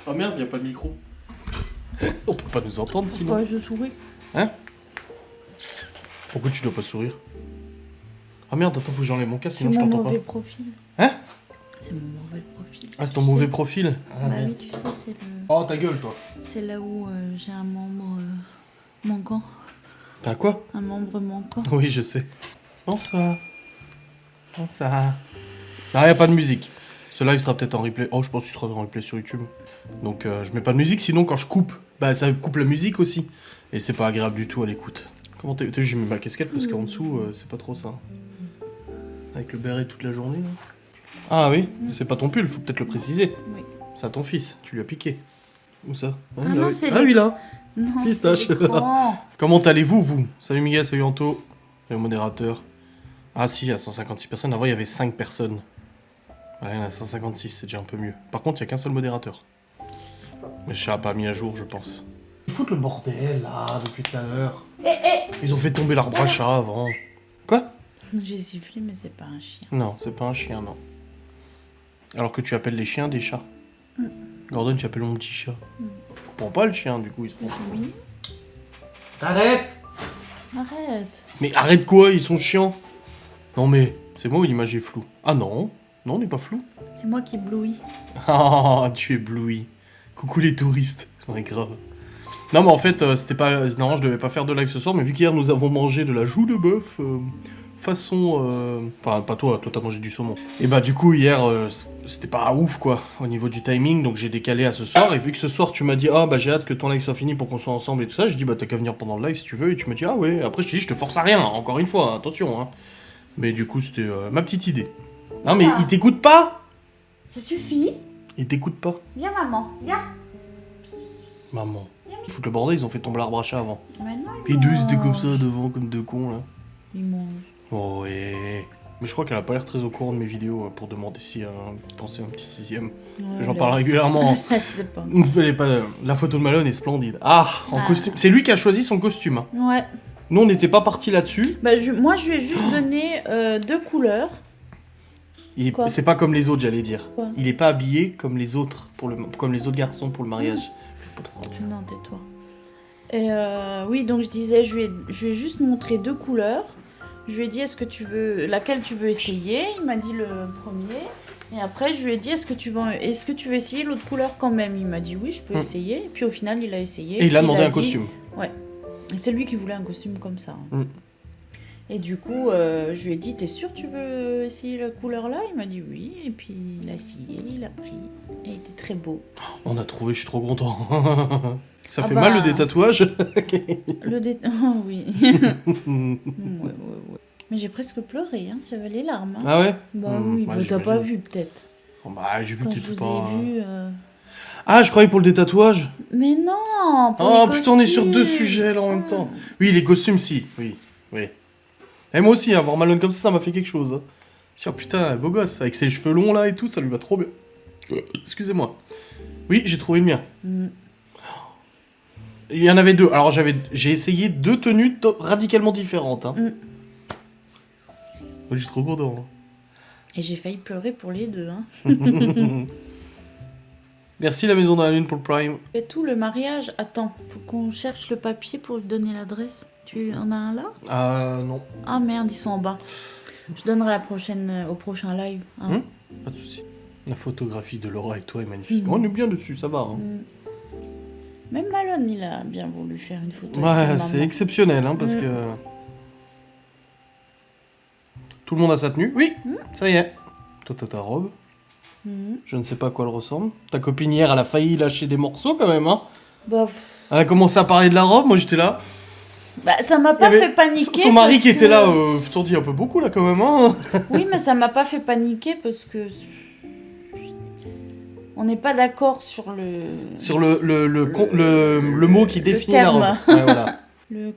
Oh merde, y a pas de micro. On peut pas nous entendre sinon. Ouais, je souris. Hein? Pourquoi tu dois pas sourire? Ah merde, attends, faut que j'enlève mon casque C'est sinon je mon t'entends pas. mauvais profil. Hein? C'est mon mauvais profil. Ah, c'est ton Tu mauvais sais. profil? Ah, Bah merde. oui, tu sais, c'est le... Oh, ta gueule, toi. C'est là où j'ai un membre manquant. T'as quoi? Un membre manquant. Oui, je sais. Bonsoir. Bonsoir. Ah, y a pas de musique. Ce live sera peut-être en replay. Oh, je pense qu'il sera en replay sur YouTube. Donc, je mets pas de musique, sinon quand je coupe, bah ça coupe la musique aussi. Et c'est pas agréable du tout à l'écoute. Comment t'as vu, j'ai mis ma casquette parce qu'en dessous, c'est pas trop ça. Avec le béret toute la journée, là. Ah oui, c'est pas ton pull, faut peut-être le préciser. Oui. C'est à ton fils, tu lui as piqué. Où ça? Ah non, oui. c'est Ah oui, là. Non, Pistache. c'est l'écran. Comment allez-vous, vous? Salut Miguel, salut Anto. Salut modérateur. Ah si, il y a 156 personnes. Avant, il y avait 5 personnes. Ouais, il y en a 156, c'est déjà un peu mieux. Par contre, il y a qu'un seul modérateur. Mais je pas mis à jour, je pense. Ils foutent le bordel, là, depuis tout à l'heure. Ils ont fait tomber l'arbre à chat avant. Quoi? J'ai sifflé, mais c'est pas un chien. Non, c'est pas un chien, non. Alors que tu appelles les chiens des chats. Gordon, tu appelles mon petit chat. Je comprends pas le chien, du coup, il se prend. Oui. Arrête! Arrête. Mais arrête quoi, ils sont chiants. Non mais, c'est moi ou l'image est floue? Ah non, non, on n'est pas flou. C'est moi qui éblouis. Ah, tu es ébloui. Coucou les touristes. Ouais, grave. Non mais en fait, c'était pas... Non, je devais pas faire de live ce soir, mais vu qu'hier nous avons mangé de la joue de bœuf, façon... Enfin, pas toi, toi t'as mangé du saumon. Et bah du coup, hier, c'était pas ouf, quoi, au niveau du timing, donc j'ai décalé à ce soir, et vu que ce soir tu m'as dit, ah bah j'ai hâte que ton live soit fini pour qu'on soit ensemble et tout ça, j'ai dit, bah t'as qu'à venir pendant le live si tu veux, et tu m'as dit, ah ouais, après je t'ai dit, je te force à rien, encore une fois, attention, hein. Mais du coup, c'était ma petite idée. Non mais il t'écoute pas? Ça suffit. Il t'écoute pas. Viens, maman. Viens. Maman. Ils foutent le bordel, ils ont fait tomber l'arbre à chat avant. Maintenant, Et deux, ils étaient comme ça devant, comme deux cons, là. Il mange. Oh ouais. Mais je crois qu'elle a pas l'air très au courant de mes vidéos pour demander si penser un petit sixième. Ouais, J'en là, parle régulièrement. Je sais pas. Ne fallait pas. La photo de Malone est splendide. Ah, en Ah. costume. C'est lui qui a choisi son costume. Hein. Ouais. Nous, on n'était pas partis là-dessus. Bah, moi, je lui ai juste donné 2 couleurs. Quoi? C'est pas comme les autres, j'allais dire. Quoi? Il est pas habillé comme les autres, comme les autres garçons pour le mariage. Non, tais-toi. Et oui, donc je disais, je lui ai juste montré 2 couleurs. Je lui ai dit, laquelle tu veux essayer? Il m'a dit le premier. Et après, je lui ai dit, est-ce que tu veux essayer l'autre couleur quand même? Il m'a dit, oui, je peux essayer. Et puis au final, il a essayé. Et il a demandé un dit... costume. Ouais. Et c'est lui qui voulait un costume comme ça. Mm. Et du coup, je lui ai dit, t'es sûr tu veux essayer la couleur là? Il m'a dit oui. Et puis il a essayé, il a pris. Et il était très beau. On a trouvé, je suis trop content. Ça Ah fait bah. mal le détatouage. Oh oui. Ouais. Mais j'ai presque pleuré, hein. J'avais les larmes. Hein. Ah ouais? Bah oui, ouais, mais t'as pas j'imagine. vu peut-être. Oh, bah, j'ai vu Quand que je t'étais vous pas... ai vu. Ah, je croyais pour le détatouage. Mais non pour Oh les putain, on est sur 2 costumes. sujets là en même temps. Oui, les costumes, si. Oui, oui. Et moi aussi, hein, voir Malone comme ça m'a fait quelque chose. Hein. Si, oh putain, beau gosse, avec ses cheveux longs là et tout, ça lui va trop bien. Excusez-moi. Oui, j'ai trouvé le mien. Mm. Il y en avait 2. Alors j'ai essayé 2 tenues radicalement différentes. Hein. Mm. Je suis trop content. Hein. Et j'ai failli pleurer pour les 2. Hein. Merci la Maison de la Lune pour le Prime. Et tout le mariage, attends, faut qu'on cherche le papier pour lui donner l'adresse. Tu en as un là? Ah non. Ah merde, ils sont en bas. Je donnerai au prochain live. Hein. Pas de soucis. La photographie de Laura avec toi est magnifique. On est bien dessus, ça va. Hein. Même Malone, il a bien voulu faire une photo. Ouais, avec sa c'est maman. exceptionnel, hein, parce que... Tout le monde a sa tenue. Oui, ça y est. Toi, t'as ta robe. Je ne sais pas à quoi elle ressemble. Ta copine hier, elle a failli lâcher des morceaux quand même, hein. Bah, Elle a commencé à parler de la robe, moi j'étais là. bah ça m'a pas Il y avait fait paniquer. son mari parce qui était que- là, t'en dis un peu beaucoup là quand même, hein. Oui, mais ça m'a pas fait paniquer parce que... On n'est pas d'accord sur le... Sur le mot qui le définit la terme. robe. Ouais, voilà.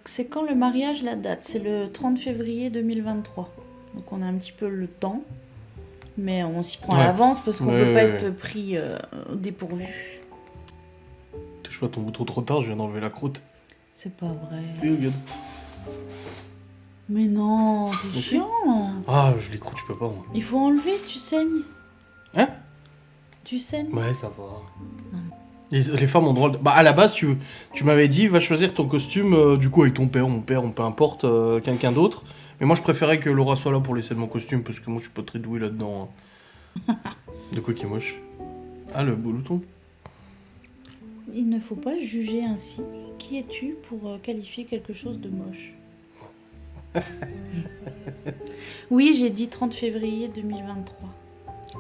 C'est quand le mariage, la date? C'est le 30 février 2023. Donc on a un petit peu le temps. Mais on s'y prend à Ouais. l'avance parce qu'on Ouais, veut pas ouais, être pris au dépourvu. Touche pas ton bouton trop tard, je viens d'enlever la croûte. C'est pas vrai. Tu sais, regarde. Mais non, t'es Mais si. chiant. Ah, je les croûte, je peux pas moi. Il faut enlever, tu saignes. Hein? Tu saignes? Ouais, ça va. Les femmes ont drôle de... Bah, à la base, tu m'avais dit, va choisir ton costume, du coup, avec ton père, mon père, ou peu importe, quelqu'un d'autre. Mais moi, je préférais que Laura soit là pour laisser mon costume, parce que moi, je suis pas très doué là-dedans. De quoi qui est moche? Ah, le boulouton. Il ne faut pas juger ainsi. Qui es-tu pour qualifier quelque chose de moche? Oui, j'ai dit 30 février 2023.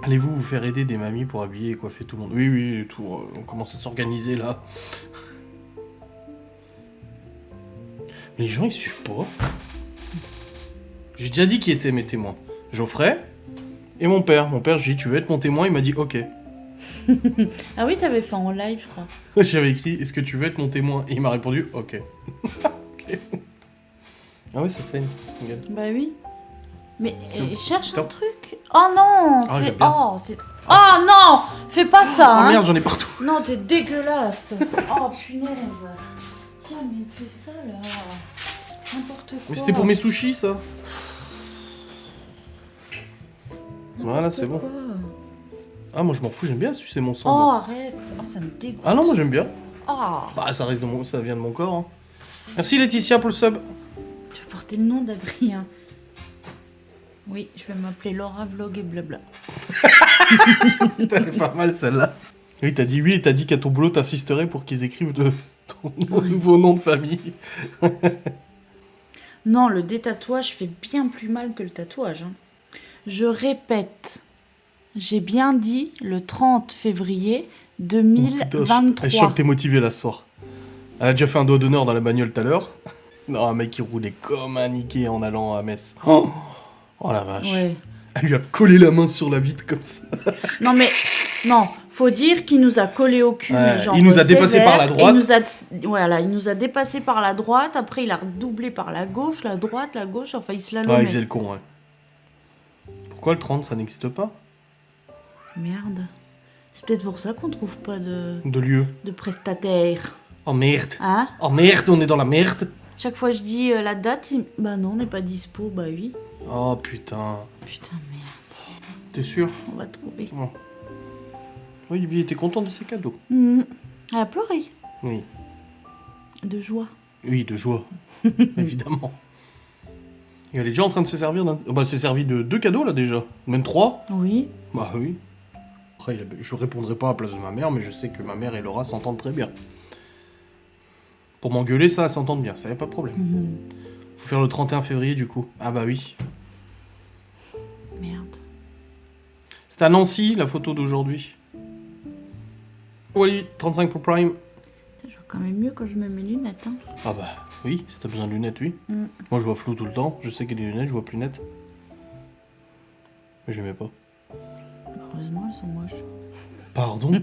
Allez-vous vous faire aider des mamies pour habiller et coiffer tout le monde? Oui, oui, et tout. On commence à s'organiser, là. Mais les gens, ils suivent pas. J'ai déjà dit qui étaient mes témoins. Geoffrey et mon père. Mon père, j'ai dit, tu veux être mon témoin? Il m'a dit, ok. Ah oui, t'avais fait en live, je crois. J'avais écrit, est-ce que tu veux être mon témoin? Et il m'a répondu, ok. Ok. Ah ouais, ça saigne. Regarde. Bah oui. Mais cherche un Top. truc. Oh non, Ah, c'est... j'aime bien. Oh non, fais pas ça. Ah hein. merde, j'en ai partout. Non, t'es dégueulasse. Oh punaise. Tiens, mais fais ça là. N'importe quoi. Mais c'était pour mes sushis, ça. Voilà, c'est bon. Quoi. Ah, moi je m'en fous, j'aime bien sucer mon sang. Oh, moi. arrête. Oh, ça me dégoûte. Ah non, moi j'aime bien. Ah. Bah, ça reste ça vient de mon corps. Hein. Merci Laetitia pour le sub. Tu vas porter le nom d'Adrien. Oui, je vais m'appeler Laura Vlog et blabla. Elle est pas mal celle-là. Oui, t'as dit oui et t'as dit qu'à ton boulot t'assisterais pour qu'ils écrivent ton nouveau nom de famille. Non, le détatouage fait bien plus mal que le tatouage. Hein. Je répète, j'ai bien dit le 30 février Oh, 2023. putain, je sens que t'es motivé là ce soir. Elle a déjà fait un doigt d'honneur dans la bagnole tout à l'heure. Non, un mec qui roulait comme un niqué en allant à Metz. Oh la vache. Ouais. Elle lui a collé la main sur la vitre comme ça. Non mais, non, faut dire qu'il nous a collé au cul. Ouais, mais genre il nous a dépassé sévère, par la et droite. il nous a dépassé par la droite, après il a redoublé par la gauche, la droite, la gauche, enfin il se l'a Ouais, il faisait le con, ouais. Pourquoi le 30, ça n'existe pas? Merde. C'est peut-être pour ça qu'on trouve pas de De lieu. prestataire. Oh merde. Hein? Oh merde, on est dans la merde. Chaque fois je dis la date, bah non, on n'est pas dispo, bah oui. Oh putain. Putain, merde. T'es sûr? On va trouver. Oui, il était content de ses cadeaux. Elle a pleuré. Oui. De joie. Oui, de joie. Évidemment. Et elle est déjà en train de se servir d'un... Bah, elle s'est servi de 2 cadeaux, là, déjà. Même 3. Oui. Bah oui. Après, je répondrai pas à la place de ma mère, mais je sais que ma mère et Laura s'entendent très bien. Pour m'engueuler, ça, elles s'entendent bien, ça y a pas de problème. Faut faire le 31 février, du coup. Ah bah oui. Merde. C'est à Nancy, la photo d'aujourd'hui. Oui, 35 pour Prime. Je vois quand même mieux quand je mets mes lunettes. Hein. Ah bah oui, si t'as besoin de lunettes, oui. Mm. Moi, je vois flou tout le temps. Je sais que les lunettes, je vois plus net. Mais j'aimais pas. Heureusement, elles sont moches. Pardon?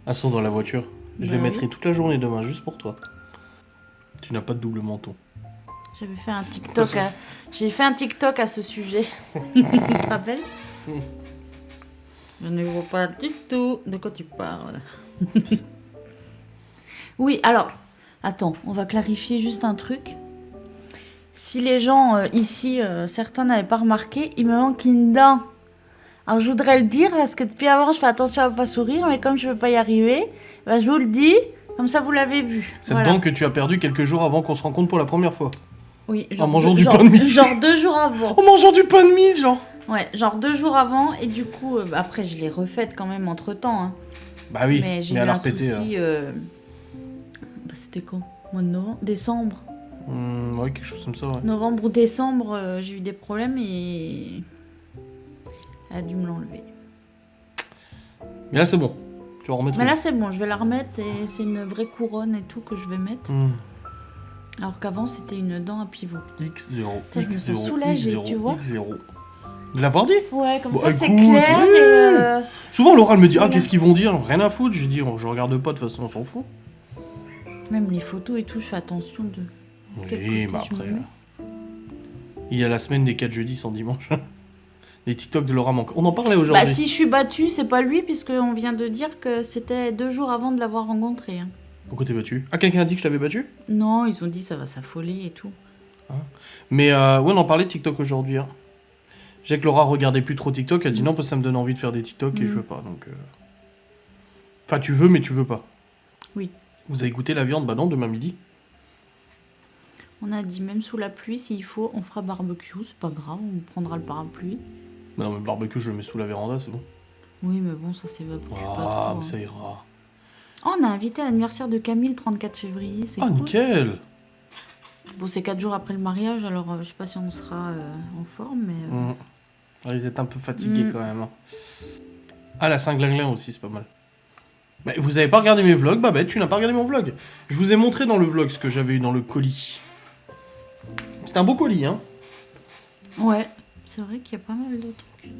Elles sont dans la voiture. Je les Bah mettrai oui. toute la journée demain, juste pour toi. Tu n'as pas de double menton. J'avais fait un TikTok à... J'ai fait un TikTok à ce sujet. Tu te rappelles? Je ne vois pas du tout de quoi tu parles. Oui, alors, attends, on va clarifier juste un truc. Si les gens ici, certains n'avaient pas remarqué, il me manque une dent. Alors je voudrais le dire parce que depuis avant je fais attention à ne pas sourire, mais comme je ne veux pas y arriver, bah, je vous le dis, comme ça vous l'avez vu. Cette Voilà. dent que tu as perdue quelques jours avant qu'on se rencontre pour la première fois. Oui, En mangeant du pain de mie. Genre 2 jours avant. En mangeant du pain de mie, genre. Ouais, genre 2 jours avant, et du coup, après je l'ai refaite quand même entre temps. Hein. Bah oui, Mais j'ai eu elle a un repété. souci. Bah, c'était quand? Mois de novembre? Décembre. Ouais, quelque chose comme ça, ouais. Novembre ou décembre, j'ai eu des problèmes et. Elle a dû me l'enlever. Mais là, c'est bon. Tu vas remettre Mais une. là c'est bon, je vais la remettre et c'est une vraie couronne et tout que je vais mettre. Alors qu'avant c'était une dent à pivot. X0. Putain, je me sens soulagée, tu vois. X0. De l'avoir dit? Ouais, comme Bon, ça c'est écoute, clair oui. et... Souvent, Laura elle me dit, ah, Voilà. qu'est-ce qu'ils vont dire? Rien à foutre. J'ai dit, je regarde pas, de toute façon, on s'en fout. Même les photos et tout, je fais attention de... Quel Oui, côté mais je me après... mets Il y a la semaine des 4 jeudis sans dimanche. Les TikTok de Laura manquent. On en parlait aujourd'hui. Bah si je suis battue, c'est pas lui, puisqu'on vient de dire que c'était 2 jours avant de l'avoir rencontré. Hein. Pourquoi t'es battu? Ah, quelqu'un a dit que je t'avais battu? Non, ils ont dit ça va s'affoler et tout. Mais ouais, on en parlait de TikTok aujourd'hui. Hein. J'ai que Laura regardait plus trop TikTok, elle dit non, parce que ça me donne envie de faire des TikTok et je veux pas, donc... Enfin, tu veux, mais tu veux pas. Oui. Vous avez goûté la viande? Bah non, demain midi. On a dit même sous la pluie, s'il faut, on fera barbecue, c'est pas grave, on prendra le parapluie. Bah non, mais le barbecue, je le mets sous la véranda, c'est bon. Oui, mais bon, ça s'évapore pas Ah, trop. mais ça ira. Oh, on a invité à l'anniversaire de Camille le 34 février, c'est Ah, cool. nickel. Bon, c'est 4 jours après le mariage, alors je sais pas si on sera en forme, mais... Ah, ils étaient un peu fatigués quand même. Hein. Ah, la Saint-Glinglin aussi, c'est pas mal. Bah, vous avez pas regardé mes vlogs, Babette, tu n'as pas regardé mon vlog. Je vous ai montré dans le vlog ce que j'avais eu dans le colis. C'est un beau colis, hein. Ouais, c'est vrai qu'il y a pas mal de trucs.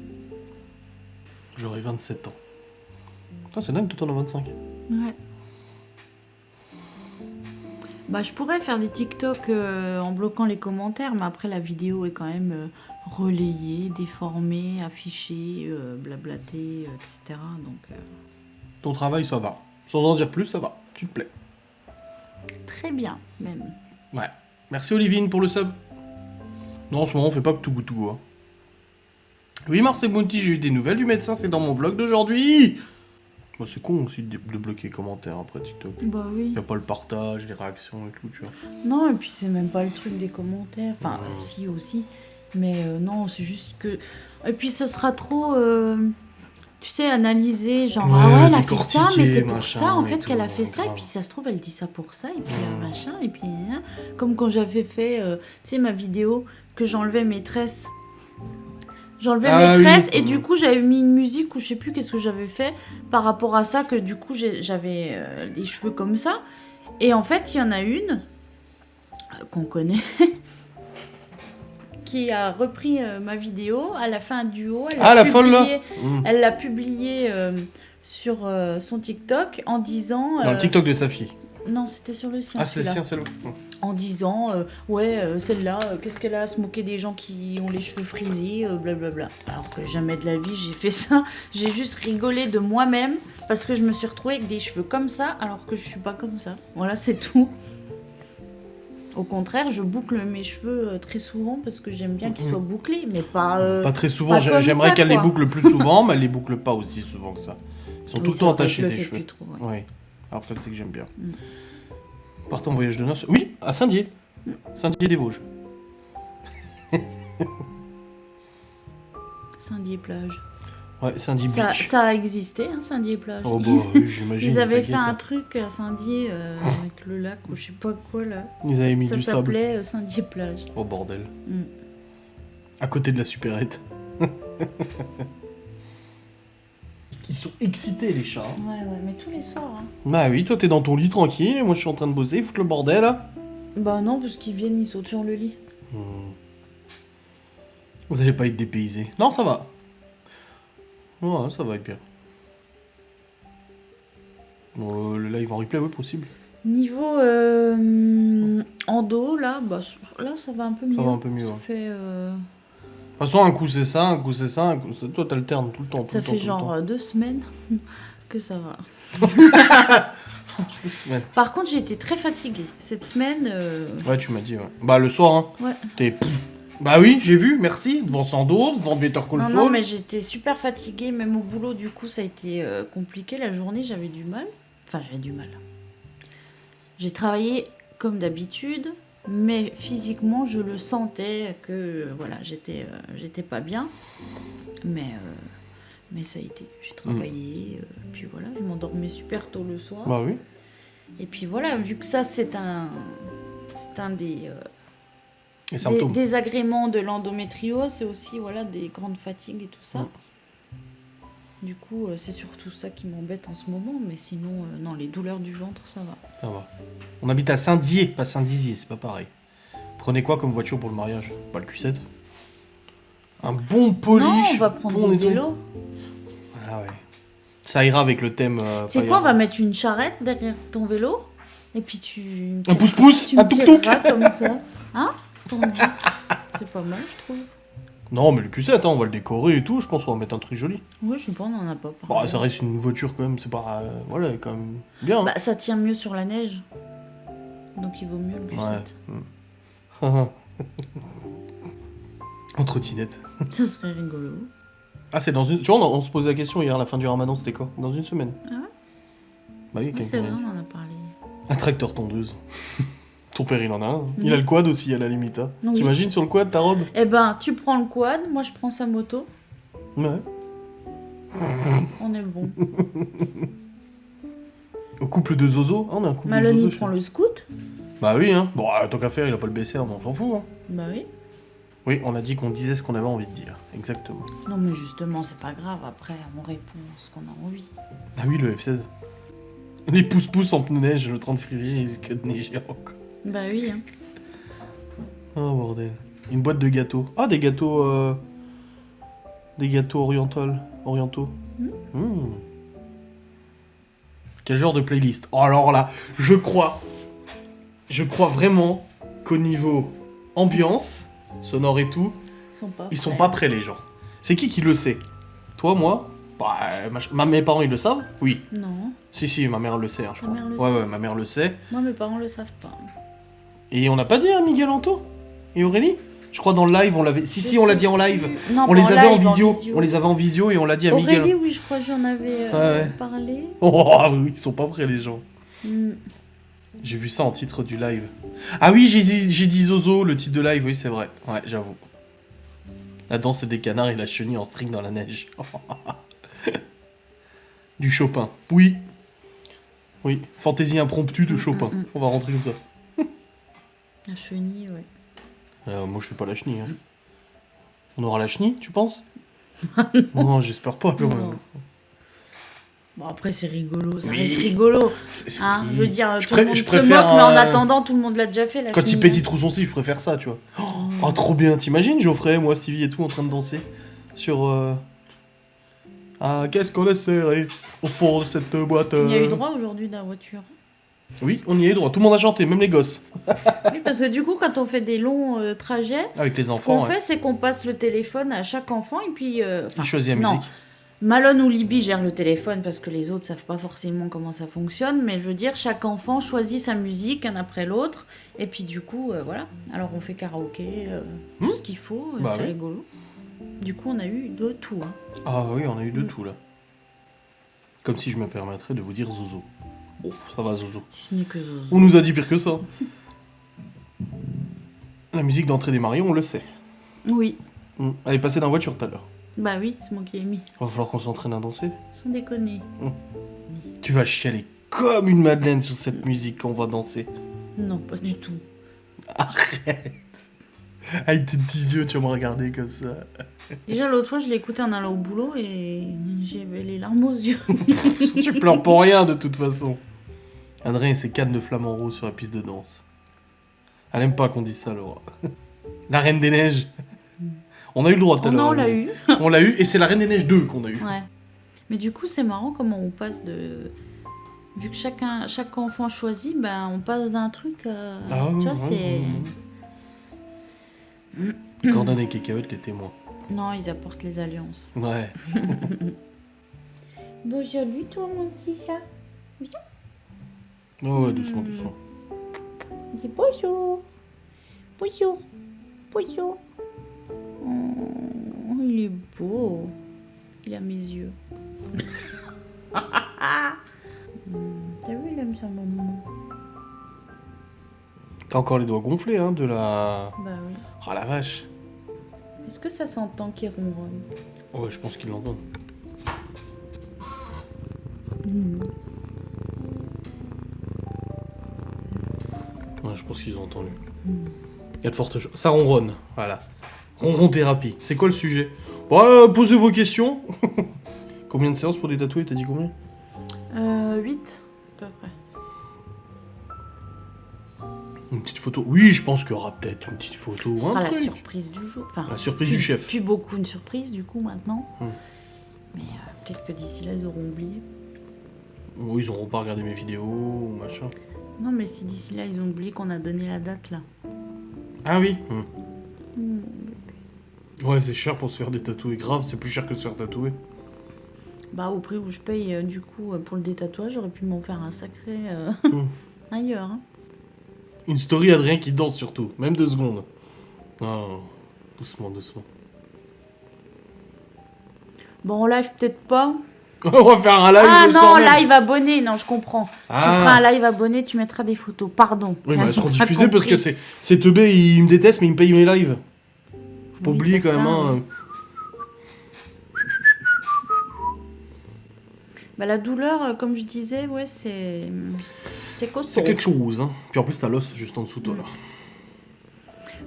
J'aurai 27 ans. Putain, c'est dingue, toi t'en as 25. Ouais. Bah, je pourrais faire des TikTok en bloquant les commentaires, mais après la vidéo est quand même relayée, déformée, affichée, blablatée, etc. Donc, Ton travail, ça va. Sans en dire plus, ça va. Tu te plais. très bien, même. Ouais. Merci Olivine pour le sub. Non, en ce moment, on fait pas tout goût tout goût. Hein. Oui, Marcel Bounty, j'ai eu des nouvelles du médecin, c'est dans mon vlog d'aujourd'hui. Bah, c'est con aussi de bloquer les commentaires après TikTok. Bah oui. Y a pas le partage, les réactions et tout, tu vois. Non, et puis c'est même pas le truc des commentaires. Enfin, si aussi. Mais non, c'est juste que... Et puis ce sera trop... tu sais, analyser, genre, ah ouais, elle a fait ça, mais c'est pour ça, en fait, qu'elle a fait ça, et puis ça se trouve, elle dit ça pour ça, et puis machin, et puis... Hein, comme quand j'avais fait, tu sais, ma vidéo, que j'enlevais mes tresses. J'enlevais mes tresses, et du coup, j'avais mis une musique, ou je sais plus qu'est-ce que j'avais fait, par rapport à ça, que du coup, j'avais des cheveux comme ça. Et en fait, il y en a une, qu'on connaît... qui a repris ma vidéo, elle a fait un duo, elle l'a publié sur son TikTok en disant... Dans le TikTok de sa fille. Non, c'était sur le sien. Ah, c'était le sien, celle-là. En disant, celle-là, qu'est-ce qu'elle a à se moquer des gens qui ont les cheveux frisés, blablabla. Alors que jamais de la vie j'ai fait ça, j'ai juste rigolé de moi-même parce que je me suis retrouvée avec des cheveux comme ça alors que je suis pas comme ça. Voilà, c'est tout. Au contraire, je boucle mes cheveux très souvent parce que j'aime bien qu'ils soient bouclés, mais pas... pas très souvent, j'aimerais qu'elle les boucle plus souvent, mais elle les boucle pas aussi souvent que ça. Ils sont tout le temps attachés des cheveux. Plus trop, ouais. Après, c'est que j'aime bien. Partons en voyage de noces. Oui, à Saint-Dié. Saint-Dié-des-Vosges. Saint-Dié-Plage. Ouais, Saint-Dié Beach. Ça a existé, hein, Saint-Dié-Plage. Oh bah oui, j'imagine. Ils avaient fait un truc à Saint-Dié avec le lac ou je sais pas quoi là. Ils avaient mis du sable. Ça s'appelait Saint-Dié-Plage. Oh bordel. À côté de la supérette. Ils sont excités les chats. Ouais, mais tous les soirs. Hein. Bah oui, toi t'es dans ton lit tranquille, et moi je suis en train de bosser, ils foutent le bordel là. Bah non, parce qu'ils viennent, ils sautent sur le lit. Vous allez pas être dépaysés. Non, ça va. Ouais, ça va être bien. Le live en replay, oui, possible. Niveau endo, là, là, ça va un peu mieux. Ça va un peu mieux, ça ouais. fait... De toute façon, un coup c'est ça, un coup c'est ça, un coup c'est... Toi, t'alternes tout le temps. Ça fait genre 2 semaines que ça va. 2 semaines. Par contre, j'ai été très fatiguée. Cette semaine... Ouais, tu m'as dit, ouais. Bah, le soir, hein. Ouais. T'es... Bah oui, j'ai vu, merci. Devant Sandoz, devant Better Call Saul. Non, mais j'étais super fatiguée. Même au boulot, du coup, ça a été compliqué. La journée, j'avais du mal. Enfin, j'avais du mal. J'ai travaillé comme d'habitude, mais physiquement, je le sentais que voilà, j'étais pas bien. Mais ça a été. J'ai travaillé, puis voilà, je m'endormais super tôt le soir. Bah oui. Et puis voilà, vu que ça, c'est un des agréments de l'endométriose, c'est aussi voilà, des grandes fatigues et tout ça. Du coup, c'est surtout ça qui m'embête en ce moment, mais sinon, non, les douleurs du ventre, ça va. Ça va. On habite à Saint-Dié, pas Saint-Dizier, c'est pas pareil. Prenez quoi comme voiture pour le mariage? Pas le Q7. Un bon polish. Non, on va prendre des vélos. Ah ouais. Ça ira avec le thème... Tu sais quoi, on va mettre une charrette derrière ton vélo, et puis tu... Un pouce-pouce, un tuk-tuk. Comme ça. Hein? C'est ton dit. C'est pas mal, je trouve. Non, mais le Q7, hein, on va le décorer et tout, je pense qu'on va mettre un truc joli. Ouais, je sais pas, on en a pas parlé. Bah, ça reste une voiture quand même, c'est pas... voilà, quand même bien. Bah, ça tient mieux sur la neige. Donc il vaut mieux le Q7. Ouais. En trottinette. Ça serait rigolo. Ah, c'est dans une... Tu vois, on se posait la question hier, à la fin du ramadan, c'était quoi? Dans une semaine. Ah ouais? Bah oui, Ouais, c'est vrai, on en a parlé. Un tracteur tondeuse. Ton père, il en a un. Il a le quad aussi, à la limite. Hein. Oui. T'imagines sur le quad, ta robe? Eh ben, tu prends le quad, moi je prends sa moto. Ouais. On est bon. Au couple de Zozo. Ah, on a un couple de Malone, Zozo. il prend le scoot. Bah oui, hein. Bon, tant qu'à faire, il a pas le BCR, mais on s'en fout, hein. Bah oui. Oui, on a dit qu'on disait ce qu'on avait envie de dire. Exactement. Non, mais justement, c'est pas grave. Après, on répond ce qu'on a envie. Ah oui, le F16. Les pouces-pouces en pneu neige, le 30 février, il risque de neiger encore. Bah oui. Hein. Oh bordel. Une boîte de gâteaux. Ah, des gâteaux... Des gâteaux orientaux. Mmh. Quel genre de playlist? Oh, alors là, je crois vraiment qu'au niveau ambiance, sonore et tout, ils sont pas prêts les gens. C'est qui le sait? Toi, moi? Bah, mes parents ils le savent? Oui. Non. Si, ma mère le sait, hein, je Ta crois. mère le Ouais, sait. ouais, ma mère le sait. Moi, mes parents le savent pas. Et on n'a pas dit à Miguel Anto et Aurélie? Je crois dans le live, on l'avait... Si, on l'a dit en live. Non, On les avait en live, visio. On les avait en visio et on l'a dit à Miguel. Aurélie, oui, je crois que j'en avais Ouais. parlé. Oh, oui, ils sont pas prêts les gens. Mm. J'ai vu ça en titre du live. Ah oui, j'ai dit Zozo, le titre de live, oui, c'est vrai. Ouais, j'avoue. La danse des canards et la chenille en string dans la neige. Du Chopin. Oui. Oui. Fantaisie impromptue de Chopin. On va rentrer comme ça. La chenille, ouais. Moi, je fais pas la chenille. Hein. On aura la chenille, tu penses? Non, j'espère pas, quand même. Non. Bon, après, c'est rigolo. Ça Oui. reste rigolo. Hein, Oui. je veux dire, Je tout le pré- monde je se préfère, moque, mais en attendant, tout le monde l'a déjà fait, la Quand il chenille. pète, il trouve son slip, je préfère ça, tu vois. Oh, trop bien. T'imagines, Geoffrey, moi, Stevie et tout, en train de danser sur... Ah, qu'est-ce qu'on est serré au fond de cette boîte. Il y a eu droit aujourd'hui dans la voiture. Oui, on y a eu droit. Tout le monde a chanté, même les gosses. Oui, parce que du coup, quand on fait des longs trajets, Avec les ce enfants, qu'on ouais. fait, c'est qu'on passe le téléphone à chaque enfant et puis... Il choisit la non. musique. Malone ou Libby gèrent le téléphone parce que les autres savent pas forcément comment ça fonctionne, mais je veux dire, chaque enfant choisit sa musique un après l'autre, et puis du coup, voilà. Alors on fait karaoké, tout ce qu'il faut, Bah c'est oui. rigolo. Du coup, on a eu de tout. Hein. Ah oui, on a eu de tout, là. Comme si je me permettrais de vous dire Zozo. Bon, ça va, Zozo. Si ce n'est que Zozo. On nous a dit pire que ça. La musique d'entrée des mariés, on le sait. Oui. Elle est passée dans la voiture tout à l'heure. Bah oui, c'est moi qui l'ai mis. Va falloir qu'on s'entraîne à danser. Sans déconner. Tu vas chialer comme une madeleine sur cette musique qu'on va danser. Non, pas du tout. Arrête. Avec tes petits yeux, tu vas me regarder comme ça. Déjà, l'autre fois, je l'ai écouté en allant au boulot et j'avais les larmes aux yeux. Tu pleures pour rien de toute façon. Adrien et ses cannes de flamant rose sur la piste de danse. Elle aime pas qu'on dise ça, Laura. La Reine des Neiges. On a eu le droit tout à l'heure. On l'a eu. On l'a eu et c'est la Reine des Neiges 2 qu'on a eu. Ouais. Mais du coup, c'est marrant comment on passe de... Vu que chaque enfant choisit, ben, on passe d'un truc à... Ah, tu vois, c'est... Gordon et Cacahuète, les témoins. Non, ils apportent les alliances. Ouais. Bonjour, lui, toi, mon petit chat. Oh, ouais, doucement, doucement. Dis bonjour. Bonjour. Bonjour. Oh, il est beau. Il a mes yeux. T'as vu, il aime sa maman. T'as encore les doigts gonflés, hein, de la... Bah oui. Oh la vache. Est-ce que ça s'entend qu'il ronronne? Ouais, je pense qu'ils l'entendent. Ouais, je pense qu'ils ont entendu. Il y a de fortes choses. Ça ronronne, voilà. Ronron thérapie. C'est quoi le sujet? Ouais, posez vos questions. Combien de séances pour des tatoués? T'as dit combien? 8, à peu près. Une petite photo. Oui, je pense qu'il y aura peut-être une petite photo ou Ce un sera la truc. surprise du jour. Enfin, La surprise plus- du chef. Plus beaucoup une surprise, du coup, maintenant. Hmm. Mais peut-être que d'ici là, ils auront oublié. Ou ils auront pas regardé mes vidéos ou machin. Non, mais si d'ici là, ils ont oublié qu'on a donné la date, là. Ah oui. Hmm. Ouais, c'est cher pour se faire des tatoués. Grave, c'est plus cher que se faire tatouer. Bah, au prix où je paye, du coup, pour le détatouage, j'aurais pu m'en faire un sacré ailleurs. Hein. Une story Adrien qui danse surtout, même 2 secondes. Oh. Doucement, doucement. Bon, en live, peut-être pas. On va faire un live. Ah le non, soir même. live abonné, non, je comprends. Ah. Tu feras un live abonné, tu mettras des photos, pardon. Oui, mais elles seront J'ai pas diffusées parce que compris. c'est teubé, il me déteste, mais il me paye mes lives. Faut pas Oui, oublier quand certain, même. Hein. oui. Bah, la douleur, comme je disais, ouais, c'est costaud. C'est quelque chose. Hein. Puis en plus, t'as l'os juste en dessous de toi là.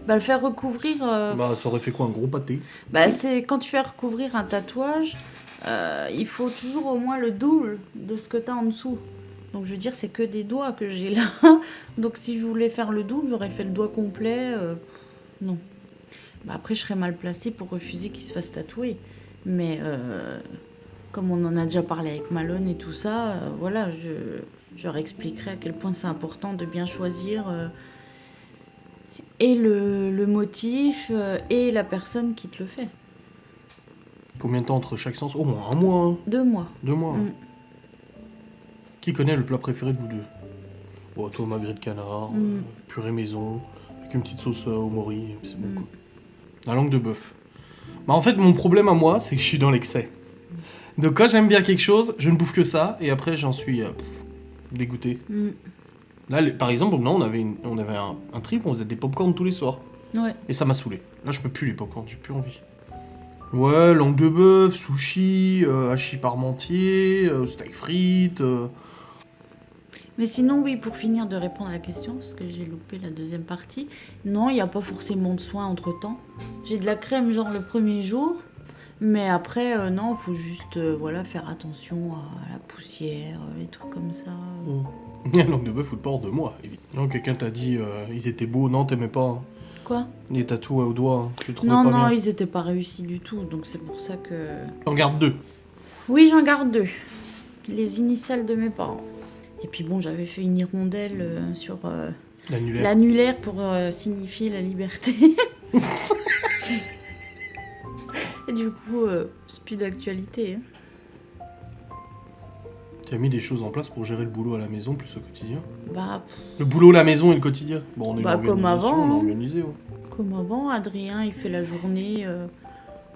Bah, le faire recouvrir, Bah, ça aurait fait quoi, un gros pâté? bah, c'est quand tu fais recouvrir un tatouage, il faut toujours au moins le double de ce que tu as en dessous. Donc je veux dire, c'est que des doigts que j'ai là. Donc si je voulais faire le double, j'aurais fait le doigt complet. Non. Bah, après, je serais mal placée pour refuser qu'il se fasse tatouer. Mais comme on en a déjà parlé avec Malone et tout ça, voilà, je leur expliquerai à quel point c'est important de bien choisir et le motif et la personne qui te le fait. Combien de temps entre chaque séance? Au moins un mois. Hein. 2 mois. 2 mois. Mm. Qui connaît le plat préféré de vous deux? Bon, toi, magret de canard, purée maison, avec une petite sauce au mori, c'est bon quoi. La langue de bœuf. Bah, en fait, mon problème à moi, c'est que je suis dans l'excès. Donc, quand j'aime bien quelque chose, je ne bouffe que ça, et après, j'en suis dégoûté. Mm. Là, par exemple, non, on avait un trip, on faisait des pop-corn tous les soirs. Ouais. Et ça m'a saoulé. Là, je peux plus les pop-corn, j'ai plus envie. Ouais, langue de bœuf, sushi, hachis parmentier, steak frites. Mais sinon, oui, pour finir de répondre à la question, parce que j'ai loupé la deuxième partie, non, il n'y a pas forcément de soins entre-temps. J'ai de la crème, genre le premier jour, mais après, non, il faut juste voilà, faire attention à la poussière, les trucs comme ça. La langue de bœuf, faut le port de moi. Non, quelqu'un t'a dit ils étaient beaux, non, t'aimais pas. Hein. Quoi? Les tatous au doigt, je les trouvais Non, pas non, bien. ils n'étaient pas réussis du tout, donc c'est pour ça que... J'en garde 2. Oui, j'en garde 2. Les initiales de mes parents. Et puis bon, j'avais fait une hirondelle sur L'annulaire. l'annulaire pour signifier la liberté. Et du coup, c'est plus d'actualité. Hein. Tu as mis des choses en place pour gérer le boulot à la maison plus au quotidien? Bah, Le boulot, la maison et le quotidien? Bon, on est Bah, une comme organisation, avant, on est hein. organisé, ouais. comme avant, Adrien, il fait la journée.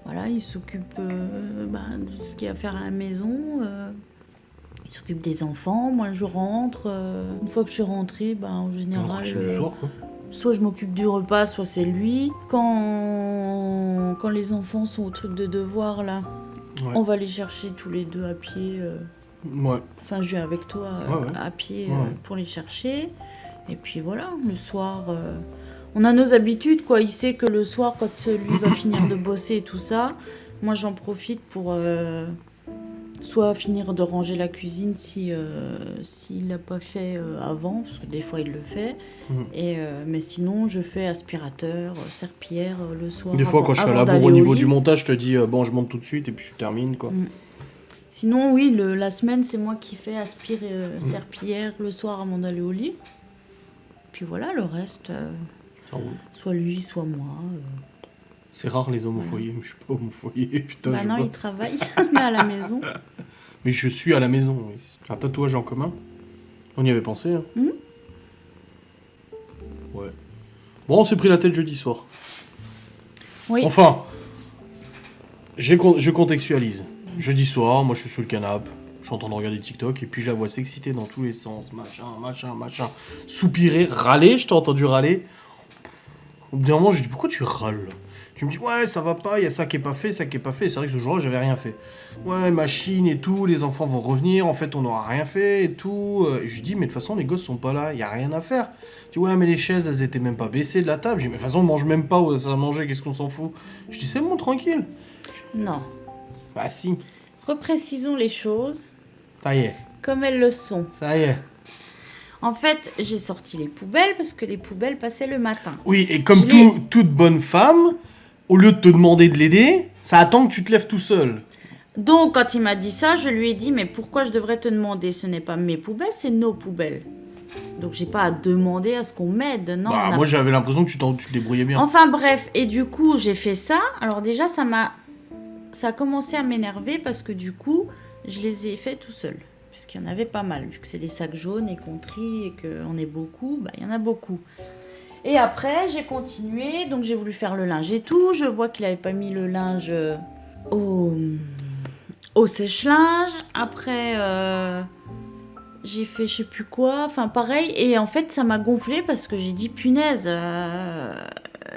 Voilà, il s'occupe de ce qu'il y a à faire à la maison. Il s'occupe des enfants. Moi, je rentre. Une fois que je suis rentrée, en On général, continue le soir, quoi. soit je m'occupe du repas, soit c'est lui. Quand les enfants sont au truc de devoir, là, Ouais. on va les chercher tous les deux à pied. Ouais. Enfin, je viens avec toi Ouais, ouais. à pied Ouais. pour les chercher. Et puis voilà, le soir, on a nos habitudes, quoi. Il sait que le soir, quand lui va finir de bosser et tout ça, moi j'en profite pour soit finir de ranger la cuisine s'il l'a pas fait avant, parce que des fois il le fait. Mais sinon, je fais aspirateur, serpillière le soir. Des fois, quand je suis à la avant bourre au d'aller niveau lit. du montage, je te dis bon, je monte tout de suite et puis je termine, quoi. Sinon, oui, la semaine, c'est moi qui fais aspirer serpillière le soir avant d'aller au lit. Puis voilà, le reste, Ça roule. soit lui, soit moi. C'est rare les hommes au foyer, mais je suis pas homme au foyer, putain, je Non, il bosse. travaille, mais à la maison. Mais je suis à la maison, oui. Un tatouage en commun. On y avait pensé, hein. Ouais. Bon, on s'est pris la tête jeudi soir. Oui. Enfin, je contextualise. Jeudi soir, moi je suis sur le canapé, je suis en train de regarder TikTok, et puis je la vois s'exciter dans tous les sens, machin. Soupirer, râler, je t'ai entendu râler. Au bout d'un moment, je dis pourquoi tu râles? Tu me dis ouais, ça va pas, il y a ça qui est pas fait, ça qui est pas fait. C'est vrai que ce jour-là, j'avais rien fait. Ouais, machine et tout, les enfants vont revenir, en fait on n'aura rien fait et tout. Et je lui dis mais de toute façon les gosses sont pas là, il y a rien à faire. Tu dis ouais mais les chaises elles étaient même pas baissées de la table. Je dis mais de toute façon on mange même pas, ça à manger, qu'est-ce qu'on s'en fout? Je dis c'est bon, tranquille. Non. Bah si, Reprécisons les choses ça y est, comme elles le sont. ça y est. En fait, j'ai sorti les poubelles parce que les poubelles passaient le matin. Oui, et comme Je l'ai- toute bonne femme, au lieu de te demander de l'aider, ça attend que tu te lèves tout seul. Donc, quand il m'a dit ça, je lui ai dit, mais pourquoi je devrais te demander? Ce n'est pas mes poubelles, c'est nos poubelles. Donc, j'ai pas à demander à ce qu'on m'aide. Non, Bah, on a- moi j'avais l'impression que tu te débrouillais bien. Enfin bref, et du coup j'ai fait ça. Alors déjà ça a commencé à m'énerver parce que du coup je les ai fait tout seul. Puisqu'il y en avait pas mal. Vu que c'est les sacs jaunes et qu'on trie et qu'on est beaucoup, il y en a beaucoup. Et après, j'ai continué, donc j'ai voulu faire le linge et tout. Je vois qu'il avait pas mis le linge au sèche-linge. Après, j'ai fait je sais plus quoi, enfin pareil. Et en fait, ça m'a gonflé parce que j'ai dit punaise.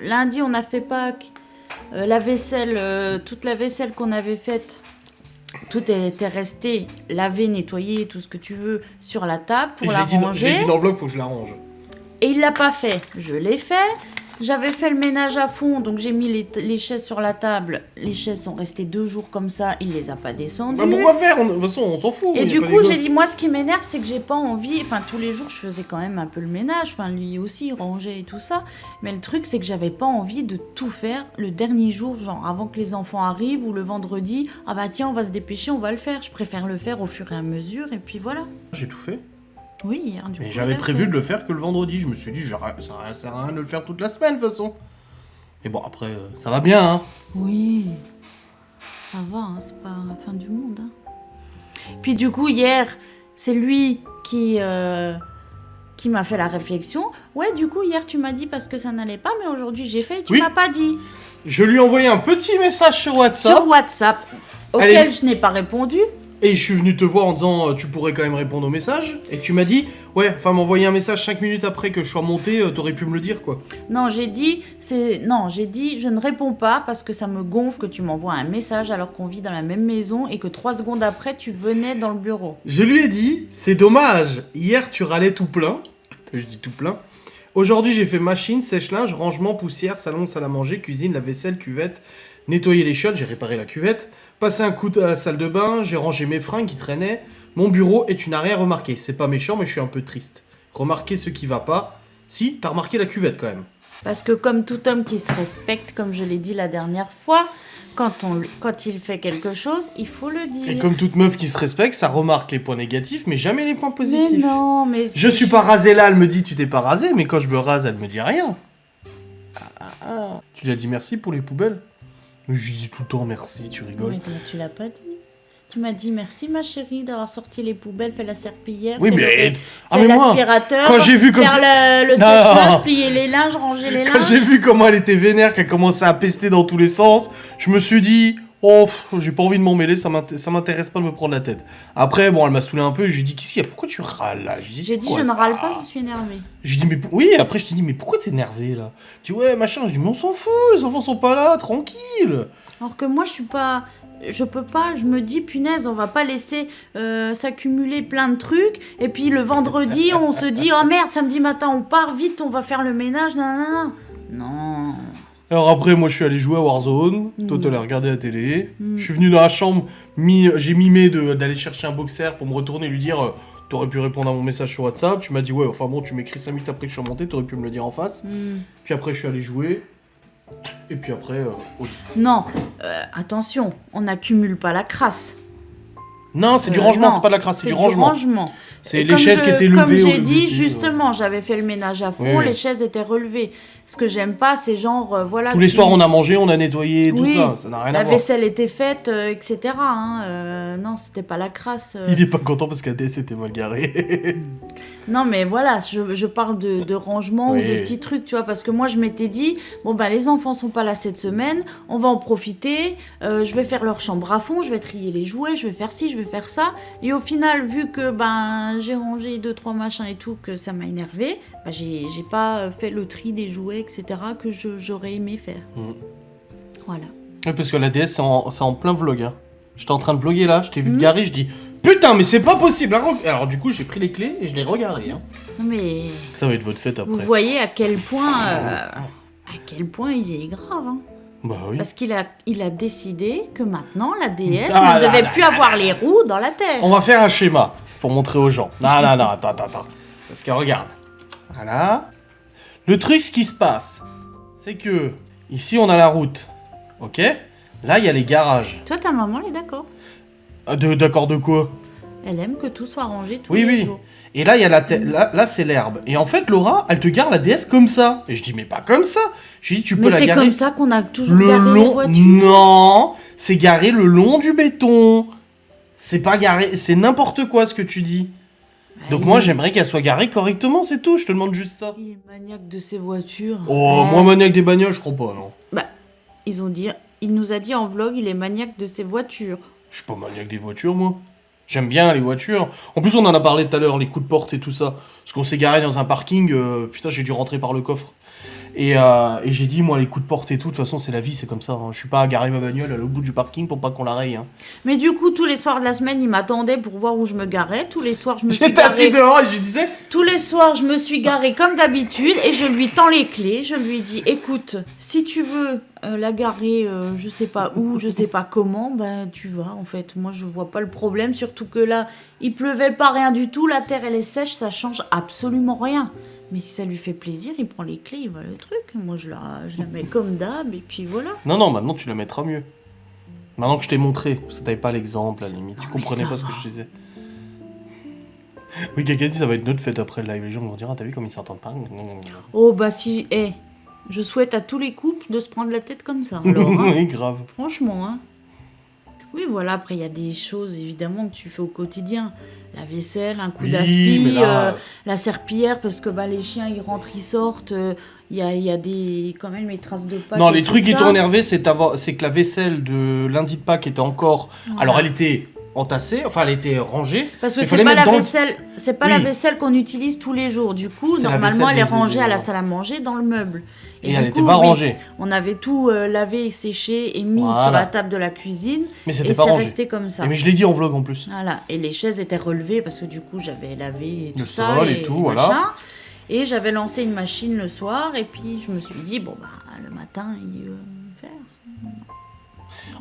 Lundi, on a fait Pâques. La vaisselle, toute la vaisselle qu'on avait faite, tout était resté lavé, nettoyé, tout ce que tu veux, sur la table pour la ranger. J'ai dit dans le vlog, faut que je la range. Et il l'a pas fait. Je l'ai fait. J'avais fait le ménage à fond, donc j'ai mis les chaises sur la table. Les chaises sont restées 2 jours comme ça, il les a pas descendues. Bah pourquoi faire? De toute façon, on s'en fout. Et du coup, j'ai dit, moi, ce qui m'énerve, c'est que j'ai pas envie... Enfin, tous les jours, je faisais quand même un peu le ménage. Enfin, lui aussi, il rangeait et tout ça. Mais le truc, c'est que j'avais pas envie de tout faire le dernier jour, genre avant que les enfants arrivent, ou le vendredi. Ah bah tiens, on va se dépêcher, on va le faire. Je préfère le faire au fur et à mesure, et puis voilà. J'ai tout fait. Oui, hier, du coup. Mais j'avais prévu de le faire que le vendredi. Je me suis dit, ça sert à rien de le faire toute la semaine, de toute façon. Et bon, après, ça va bien, hein. Oui, ça va, hein, c'est pas la fin du monde. Hein. Puis du coup, hier, c'est lui qui m'a fait la réflexion. Ouais, du coup, hier, tu m'as dit parce que ça n'allait pas, mais aujourd'hui, j'ai fait et tu m'as pas dit. Je lui ai envoyé un petit message sur WhatsApp. Sur WhatsApp, auquel je n'ai pas répondu. Et je suis venu te voir en disant, tu pourrais quand même répondre au message. Et tu m'as dit, ouais, enfin m'envoyer un message 5 minutes après que je sois monté, t'aurais pu me le dire, quoi. Non, j'ai dit, je ne réponds pas parce que ça me gonfle que tu m'envoies un message alors qu'on vit dans la même maison et que 3 secondes après, tu venais dans le bureau. Je lui ai dit, c'est dommage, hier tu râlais tout plein. Je dis tout plein. Aujourd'hui, j'ai fait machine, sèche-linge, rangement, poussière, salon, salle à manger, cuisine, la vaisselle, cuvette, nettoyer les chiottes, j'ai réparé la cuvette, passé un coup à la salle de bain, j'ai rangé mes fringues qui traînaient, mon bureau, et tu n'as rien remarqué. C'est pas méchant, mais je suis un peu triste. Remarquez ce qui va pas. Si, t'as remarqué la cuvette quand même. Parce que comme tout homme qui se respecte, comme je l'ai dit la dernière fois, quand il fait quelque chose, il faut le dire. Et comme toute meuf qui se respecte, ça remarque les points négatifs, mais jamais les points positifs. Mais non, mais... Je suis pas rasé là, elle me dit tu t'es pas rasé, mais quand je me rase, elle me dit rien. Tu lui as dit merci pour les poubelles? Je lui dis tout le temps merci, tu rigoles. Mais tu l'as pas dit. Tu m'as dit merci ma chérie d'avoir sorti les poubelles, fait la serpillière, oui, fait mais l'aspirateur, quand j'ai vu comme faire le sèche-linge, plier les linges, ranger les linges. Quand j'ai vu comment elle était vénère, qu'elle commençait à pester dans tous les sens, je me suis dit oh, j'ai pas envie de m'en mêler, ça m'intéresse pas de me prendre la tête. Après, bon, elle m'a saoulé un peu, je lui ai dit qu'est-ce qu'il y a, pourquoi tu râles là? J'ai dit je ne râle pas, je suis énervée. J'ai dit mais oui, après je t'ai dit mais pourquoi t'es énervé là? Tu dis ouais machin, je dis mais on s'en fout, les enfants sont pas là, tranquille. Alors que moi je suis pas... Je peux pas, je me dis punaise, on va pas laisser s'accumuler plein de trucs et puis le vendredi on se dit oh merde, samedi matin on part vite, on va faire le ménage, nanana. Non. Alors après moi je suis allé jouer à Warzone, toi t'allais regarder la télé, je suis venu dans la chambre, j'ai mimé d'aller chercher un boxer pour me retourner et lui dire t'aurais pu répondre à mon message sur WhatsApp, tu m'as dit ouais enfin bon tu m'écris 5 minutes après que je suis monté, t'aurais pu me le dire en face, puis après je suis allé jouer. Et puis après... Non, attention, on n'accumule pas la crasse. Non, c'est du rangement, c'est pas de la crasse, c'est du rangement. C'est les chaises qui étaient levées. Comme j'ai dit, justement, j'avais fait le ménage à fond, les chaises étaient relevées. Ce que j'aime pas, c'est genre, voilà... Tous les soirs, on a mangé, on a nettoyé, tout ça n'a rien à voir. La vaisselle était faite, etc. Non, c'était pas la crasse. Il est pas content parce qu'ADS était mal garé. Non, mais voilà, je parle de rangement ou de petits trucs, tu vois, parce que moi, je m'étais dit, bon, bah, les enfants sont pas là cette semaine, on va en profiter, je vais faire leur chambre à fond, je vais trier les jouets, je vais faire ci, je vais faire ça. Et au final, vu que, ben, j'ai rangé 2-3 machins et tout, que ça m'a énervé, bah, j'ai pas fait le tri des jouets, etc., que j'aurais aimé faire. Voilà. Oui, parce que la DS, c'est en plein vlog, hein. J'étais en train de vlogger là, je t'ai vu te garer, je dis putain, mais c'est pas possible! Alors, du coup, j'ai pris les clés et je l'ai regardé. Hein. Mais. Ça va être votre fête après. Vous voyez à quel point il est grave. Hein. Bah oui. Parce qu'il a décidé que maintenant, la DS ne devait plus avoir les roues dans la terre. On va faire un schéma pour montrer aux gens. Non, attends. Parce que regarde. Voilà. Le truc, ce qui se passe, c'est que ici, on a la route. Ok? Là, il y a les garages. Toi, ta maman, elle est d'accord. D'accord de quoi? Elle aime que tout soit rangé tous les jours. Et là, il y a là c'est l'herbe. Et en fait, Laura, elle te gare la DS comme ça. Et je dis, mais pas comme ça. Je dis, tu peux la garer. Mais c'est comme ça qu'on a toujours garé les voitures. Non, c'est garé le long du béton. C'est pas garé, c'est n'importe quoi ce que tu dis. Donc moi, j'aimerais qu'elle soit garée correctement, c'est tout. Je te demande juste ça. Il est maniaque de ses voitures. Oh, moi, maniaque des bagnoles, je crois pas, non. Bah, il nous a dit en vlog, il est maniaque de ses voitures. Je suis pas maniaque des voitures, moi. J'aime bien les voitures. En plus, on en a parlé tout à l'heure, les coups de porte et tout ça. Parce qu'on s'est garé dans un parking, putain, j'ai dû rentrer par le coffre. Et j'ai dit, moi, les coups de porte et tout, de toute façon, c'est la vie, c'est comme ça. Hein. Je suis pas à garer ma bagnole à l'autre bout du parking pour pas qu'on la raye. Hein. Mais du coup, tous les soirs de la semaine, il m'attendait pour voir où je me garais. Tous les soirs, je me suis J'étais assis garée. dehors et je disais... Tous les soirs, je me suis garée comme d'habitude et je lui tends les clés. Je lui dis, écoute, si tu veux la garer, je sais pas où, je sais pas comment, ben tu vas. En fait, moi, je vois pas le problème. Surtout que là, il pleuvait pas, rien du tout. La terre, elle est sèche, ça change absolument rien. Mais si ça lui fait plaisir, il prend les clés, il voit le truc. Moi, je la mets comme d'hab, et puis voilà. Non, maintenant, tu la mettras mieux. Maintenant que je t'ai montré, parce que t'avais pas l'exemple, à la limite. Tu Non, comprenais mais pas ça ce que va. je disais. Oui, quelqu'un dit ça va être notre fête après le live. Les gens vont dire, ah, t'as vu comme ils s'entendent pas. Oh, bah si, je souhaite à tous les couples de se prendre la tête comme ça, alors. Hein. Oui, grave. Franchement, hein. Oui, voilà, après, il y a des choses, évidemment, que tu fais au quotidien. La vaisselle, un coup Oui, d'aspi, mais là- la serpillière, parce que bah, les chiens, ils rentrent, ils sortent. Il y a des, quand même les traces de Pâques. Non, et les tout trucs qui ça. t'ont énervé, c'est que la vaisselle de lundi de Pâques était encore... Voilà. Alors, elle était entassée, enfin, elle était rangée. Parce que Il c'est fallait pas mettre la dans le- vaisselle, c'est pas la Oui. vaisselle qu'on utilise tous les jours. Du coup, C'est la normalement, elle est vaisselle rangée à la des- salle à manger dans le meuble. Et du elle coup, était pas oui, rangée. on avait tout lavé, séché et mis Voilà. sur la table de la cuisine. Mais Et c'était pas c'est rangé. resté comme ça. Et mais je l'ai dit en vlog en plus. Voilà. Et les chaises étaient relevées parce que du coup, j'avais lavé et tout Le ça. sol et tout, voilà. machin. Et j'avais lancé une machine le soir. Et puis, je me suis dit, bon, bah, le matin, il va faire.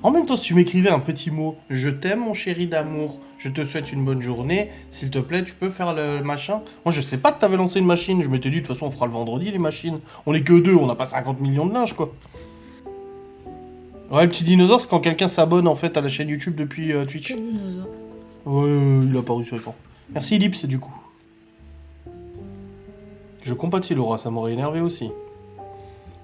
En même temps, si tu m'écrivais un petit mot, je t'aime mon chéri d'amour, je te souhaite une bonne journée, s'il te plaît, tu peux faire le machin. Moi, je sais pas que t'avais lancé une machine, je m'étais dit, de toute façon, on fera le vendredi les machines. On est que deux, on n'a pas 50 millions de linge, quoi. Ouais, le petit dinosaure, c'est quand quelqu'un s'abonne en fait à la chaîne YouTube depuis Twitch. Quel dinosaure. Ouais, il a apparu sur l'écran. Merci Ellipse, du coup. Je compatis Laura, ça m'aurait énervé aussi.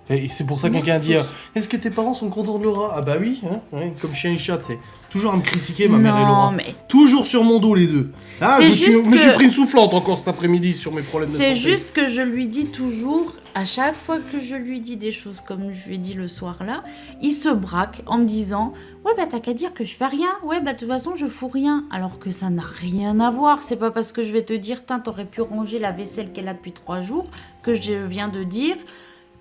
Et c'est pour ça que quelqu'un a dit est-ce que tes parents sont contents de Laura? Ah bah oui, hein, ouais, comme chien et chat, c'est toujours à me critiquer ma mère et Laura. Non, mais Toujours sur mon dos les deux. Ah, C'est je me suis, juste me suis que- pris une soufflante encore cet après-midi sur mes problèmes de santé. c'est juste que je lui dis toujours, à chaque fois que je lui dis des choses comme je lui ai dit le soir là, il se braque en me disant ouais bah t'as qu'à dire que je fais rien, ouais bah de toute façon je fous rien, alors que ça n'a rien à voir. C'est pas parce que je vais te dire tiens t'aurais pu ranger la vaisselle qu'elle a depuis 3 jours que je viens de dire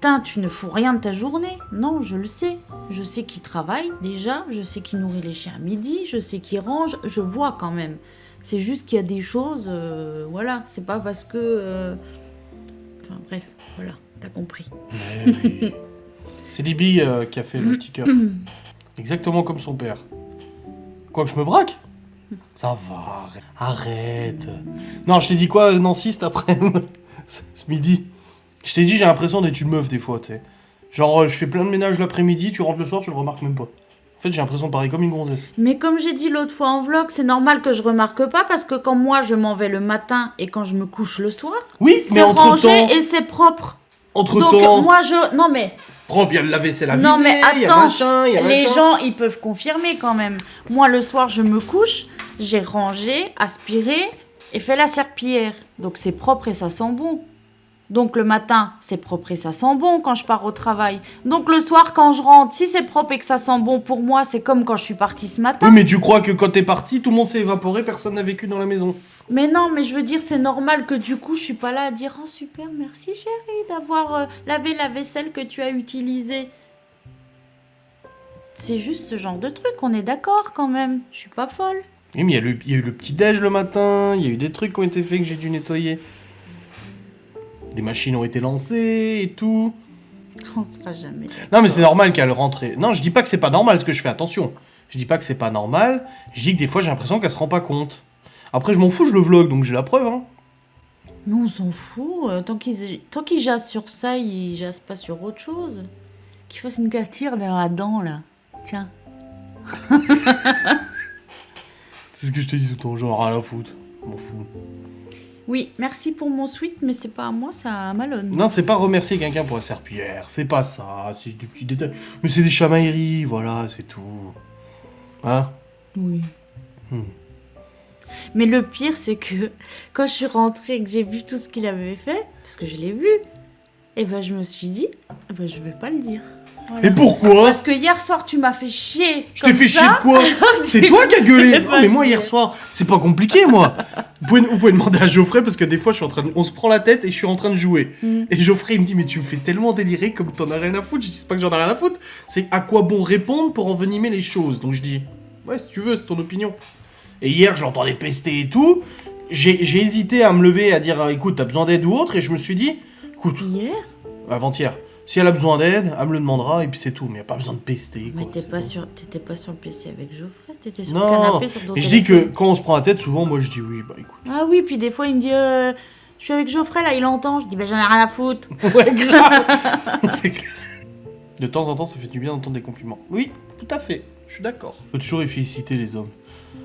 tiens tu ne fous rien de ta journée. Non, je le sais, je sais qu'il travaille déjà, je sais qu'il nourrit les chiens à midi, je sais qu'il range, je vois quand même. C'est juste qu'il y a des choses, voilà, c'est pas parce que... Enfin bref, voilà, t'as compris. Mais oui. C'est Libby qui a fait le petit cœur. Exactement comme son père. Quoi, que je me braque? Ça va, arrête. Non, je t'ai dit quoi, Nancy, cet après ce midi? Je t'ai dit, j'ai l'impression d'être une meuf des fois, tu sais. Genre, je fais plein de ménage l'après-midi, tu rentres le soir, tu le remarques même pas. En fait, j'ai l'impression de parler comme une gonzesse. Mais comme j'ai dit l'autre fois en vlog, c'est normal que je remarque pas parce que quand moi je m'en vais le matin et quand je me couche le soir, Oui, mais c'est rangé entre-temps... et c'est propre. Donc Entre-temps... moi je... Non mais, Propre, il y a le lave-vaisselle à non vider, mais il y a attends, machin, il y a les machin. gens ils peuvent confirmer quand même. Moi le soir je me couche, j'ai rangé, aspiré et fait la serpillière. Donc c'est propre et ça sent bon. Donc le matin, c'est propre et ça sent bon quand je pars au travail. Donc le soir, quand je rentre, si c'est propre et que ça sent bon pour moi, c'est comme quand je suis partie ce matin. Oui, mais tu crois que quand t'es parti, tout le monde s'est évaporé, personne n'a vécu dans la maison. Mais non, mais je veux dire, c'est normal que du coup, je suis pas là à dire « Oh super, merci chérie d'avoir lavé la vaisselle que tu as utilisée. » C'est juste ce genre de truc, on est d'accord quand même. Je suis pas folle. Oui, mais il y a eu le petit-déj le matin, il y a eu des trucs qui ont été faits que j'ai dû nettoyer. Des machines ont été lancées et tout. On sera jamais d'accord. Non, mais c'est normal qu'elle rentre. Non, je dis pas que c'est pas normal ce que je fais, attention. Je dis pas que c'est pas normal, je dis que des fois j'ai l'impression qu'elle se rend pas compte. Après, je m'en fous, je le vlog, donc j'ai la preuve, hein. Nous, on s'en fout. Tant qu'ils jassent sur ça, ils jassent pas sur autre chose. Qu'ils fassent une castire derrière la dent, là. Tiens. C'est ce que je te dis tout le temps, genre à la foutre. Je m'en fous. Oui, merci pour mon sweat, mais c'est pas à moi, c'est à Malone. Non, c'est pas remercier quelqu'un pour la serpillière, c'est pas ça, c'est des petits détails. Mais c'est des chamailleries, voilà, c'est tout. Hein? Oui. Mais le pire, c'est que quand je suis rentrée et que j'ai vu tout ce qu'il avait fait, parce que je l'ai vu, et ben je me suis dit, je vais pas le dire. Voilà. Et pourquoi? Parce que hier soir, tu m'as fait chier. Je t'ai fait chier de quoi? C'est toi qui as gueulé. Non, mais moi, hier soir, c'est pas compliqué, moi. Vous pouvez demander à Geoffrey, parce que des fois, on se prend la tête et je suis en train de jouer. Et Geoffrey, il me dit, mais tu me fais tellement délirer comme t'en as rien à foutre. Je dis, c'est pas que j'en ai rien à foutre, c'est à quoi bon répondre pour envenimer les choses. Donc je dis, ouais, si tu veux, c'est ton opinion. Et hier, je l'entendais pester et tout. J'ai hésité à me lever et à dire, écoute, t'as besoin d'aide ou autre, et je me suis dit, écoute. Hier? Avant-hier. Si elle a besoin d'aide, elle me le demandera et puis c'est tout. Mais y a pas besoin de pester. Mais quoi, t'étais pas sur le PC avec Geoffrey, t'étais sur non. le canapé sur ton Mais je téléphone. dis que quand on se prend la tête, souvent moi je dis oui, bah écoute. Ah oui, puis des fois il me dit je suis avec Geoffrey là, il entend. Je dis j'en ai rien à foutre. Ouais, grave. C'est clair. De temps en temps, ça fait du bien d'entendre des compliments. Oui, tout à fait. Je suis d'accord. Faut toujours y féliciter les hommes.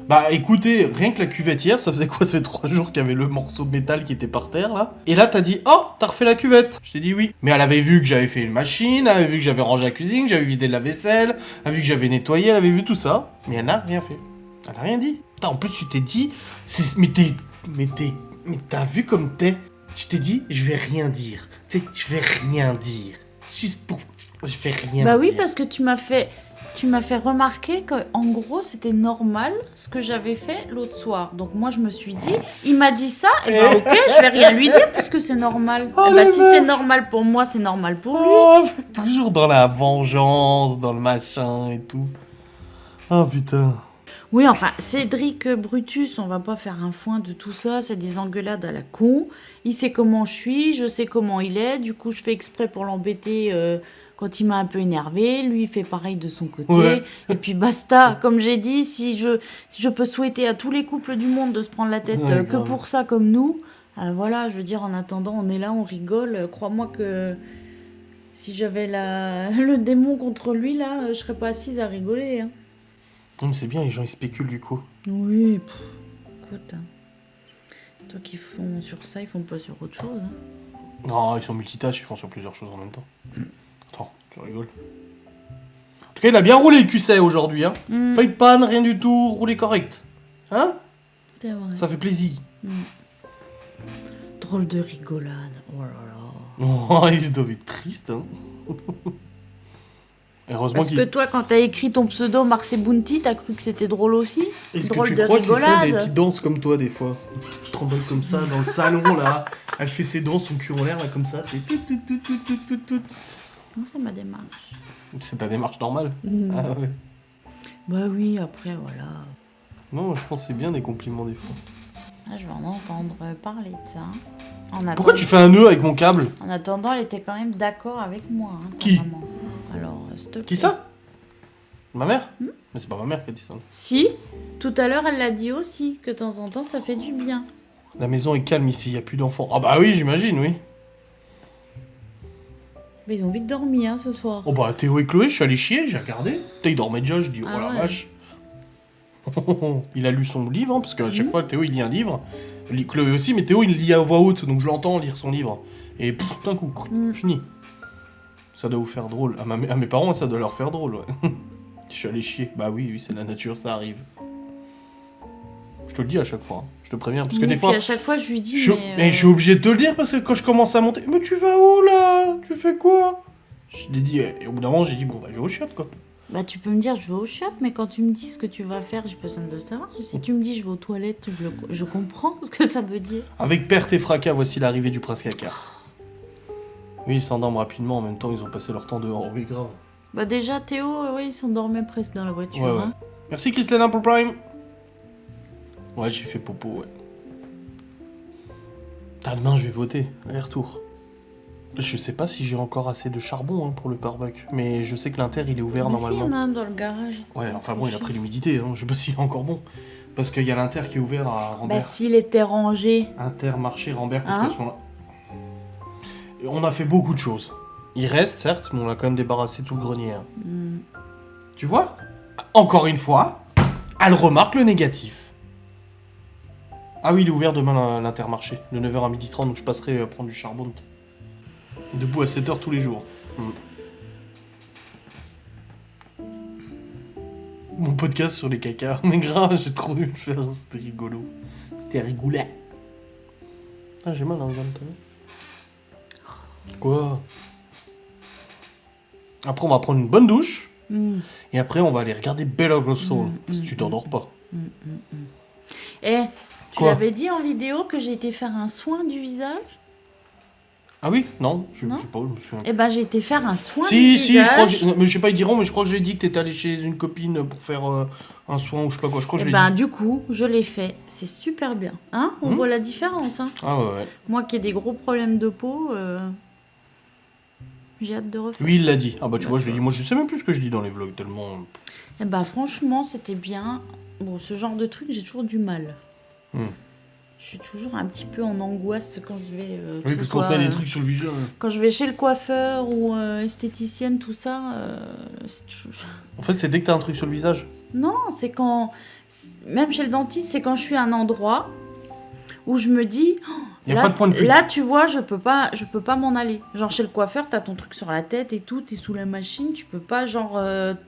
Bah écoutez, rien que la cuvette hier, ça faisait quoi? Ça fait 3 jours qu'il y avait le morceau de métal qui était par terre là. Et là t'as dit, oh, t'as refait la cuvette. Je t'ai dit oui. Mais elle avait vu que j'avais fait une machine, elle avait vu que j'avais rangé la cuisine, que j'avais vidé de la vaisselle, elle a vu que j'avais nettoyé, elle avait vu tout ça. Mais elle n'a rien fait. Elle a rien dit. Putain, en plus tu t'es dit, mais t'as vu comme t'es. Tu t'es dit, je vais rien dire. Tu sais, je vais rien dire. Juste pour... Je vais rien dire. Bah oui, parce que tu m'as fait remarquer qu'en gros, c'était normal ce que j'avais fait l'autre soir. Donc moi, je me suis dit, il m'a dit ça, et bah ok, je vais rien lui dire puisque c'est normal. Oh, et bah si c'est normal pour moi, c'est normal pour lui. Oh, toujours dans la vengeance, dans le machin et tout. Oh putain. Oui, enfin, Cédric Brutus, on va pas faire un foin de tout ça, c'est des engueulades à la con. Il sait comment je suis, je sais comment il est, du coup je fais exprès pour l'embêter quand il m'a un peu énervé, lui il fait pareil de son côté, Ouais. et puis basta. Comme j'ai dit, si je peux souhaiter à tous les couples du monde de se prendre la tête Ouais, que grave. pour ça comme nous, voilà, je veux dire, en attendant, on est là, on rigole, crois-moi que si j'avais le démon contre lui, là, je serais pas assise à rigoler, hein. Non mais c'est bien, les gens ils spéculent du coup. Oui, écoute, hein. Toi qui font sur ça, ils font pas sur autre chose. Hein. Non, ils sont multitâches, ils font sur plusieurs choses en même temps. Attends, tu rigoles. En tout cas, il a bien roulé le QC aujourd'hui, hein. Pas eu de panne, rien du tout, roulé correct. Hein? C'est vrai. Ça fait plaisir. Drôle de rigolade. Oh là là. Oh, ils doivent être tristes, hein. Heureusement Parce que toi, quand t'as écrit ton pseudo Marcel Bounty, t'as cru que c'était drôle aussi? Est-ce que Drôle tu de crois qu'ils font des rigolade. petites danses comme toi des fois? Tu trembles comme ça dans le salon là. Elle fait ses danses, son cul en l'air là comme ça. Tout. Non, c'est ma démarche. C'est ta démarche normale. Ah ouais. Bah oui, après, voilà. Non, je pense que c'est bien des compliments des fois. Ah, je vais en entendre parler de ça. Pourquoi tu fais un nœud avec mon câble? En attendant, elle était quand même d'accord avec moi, hein, ta Qui? maman. Alors, s'il te plaît. Qui ça? Ma mère? Mais c'est pas ma mère qui a dit ça. Si, tout à l'heure, elle l'a dit aussi, que de temps en temps, ça fait du bien. La maison est calme ici, y a plus d'enfants. Ah bah oui, j'imagine, oui. Mais ils ont vite dormi, hein, ce soir. Oh bah Théo et Chloé, je suis allé chier, j'ai regardé. Putain, ils dormaient déjà, je dis, oh Ah la ouais. vache. Il a lu son livre, hein, parce qu'à chaque fois, Théo il lit un livre. Chloé aussi, mais Théo il lit à voix haute, donc je l'entends lire son livre. Et d'un coup, fini. Ça doit vous faire drôle. À mes parents, ça doit leur faire drôle, ouais. Je suis allé chier. Bah oui, c'est la nature, ça arrive. Je te le dis à chaque fois, hein. Je te préviens, parce que Oui, des puis fois... à chaque fois, je lui dis, Mais je suis obligé de te le dire, parce que quand je commence à monter... Mais tu vas où, là? Tu fais quoi? Je l'ai dit, et au bout d'un moment, j'ai dit, bon, bah, je vais au chiottes, quoi. Bah, tu peux me dire, je vais au chiottes, mais quand tu me dis ce que tu vas faire, j'ai besoin de le savoir. Si tu me dis, je vais aux toilettes, je comprends ce que ça veut dire. Avec perte et fracas, voici l'arrivée du prince caca. Oui, ils s'endorment rapidement, en même temps, ils ont passé leur temps dehors. Oui, grave. Bah, déjà, Théo, ouais, il s'endormait presque dans la voiture. Ouais, ouais. Hein. Merci, Christina, pour Prime. Ouais, j'ai fait popo, ouais. Demain, je vais voter. Aller-retour. Je sais pas si j'ai encore assez de charbon, hein, pour le barbecue, mais je sais que l'inter, il est ouvert Mais si, il y normalement. en a un dans le garage. Ouais, enfin bon, il a pris l'humidité, hein. Je sais pas s'il est encore bon. Parce qu'il y a l'inter qui est ouvert à Bah, Rambert. s'il était rangé. Intermarché Rambert, parce Hein que ce moment-là... On a fait beaucoup de choses. Il reste, certes, mais on a quand même débarrassé tout le grenier. Hein. Tu vois? Encore une fois, elle remarque le négatif. Ah oui, il est ouvert demain l'Intermarché, de 9h à 12h30, donc je passerai prendre du charbon. Debout à 7h tous les jours. Mon podcast sur les cacas. Mais grave, j'ai trop dû le faire, c'était rigolo. C'était rigolo. Ah, j'ai mal en gamme, t'as vu? Quoi? Après, on va prendre une bonne douche. Et après, on va aller regarder Better Call Saul. Si tu t'endors pas. Eh, tu Quoi? l'avais dit en vidéo que j'ai été faire un soin du visage? Ah oui? Non, je Non. sais pas, je me souviens. Eh ben, j'ai été faire un soin du Si, visage. je crois que... Mais je sais pas, ils diront, mais je crois que j'ai dit que t'étais allé chez une copine pour faire un soin ou je sais pas quoi. Je crois que Eh je l'ai ben, dit. du coup, je l'ai fait. C'est super bien. Hein? On voit la différence, hein? Ah ouais. Moi qui ai des gros problèmes de peau, j'ai hâte de refaire. Oui, il l'a dit. Ah bah tu Bah, vois, tu je l'ai dit. Moi, je sais même plus ce que je dis dans les vlogs, tellement... Eh ben, franchement, c'était bien. Bon, ce genre de truc, j'ai toujours du mal. Je suis toujours un petit peu en angoisse quand je vais... que Oui, ce parce qu'on soit, te met des trucs sur le visage. quand je vais chez le coiffeur ou esthéticienne, tout ça, c'est toujours... En fait, c'est dès que t'as un truc sur le visage. Non, c'est quand... Même chez le dentiste, c'est quand je suis à un endroit où je me dis... oh, Y a là, pas de point de fuite. là, tu vois, je peux pas m'en aller. Genre, chez le coiffeur, t'as ton truc sur la tête et tout, t'es sous la machine, tu peux pas, genre,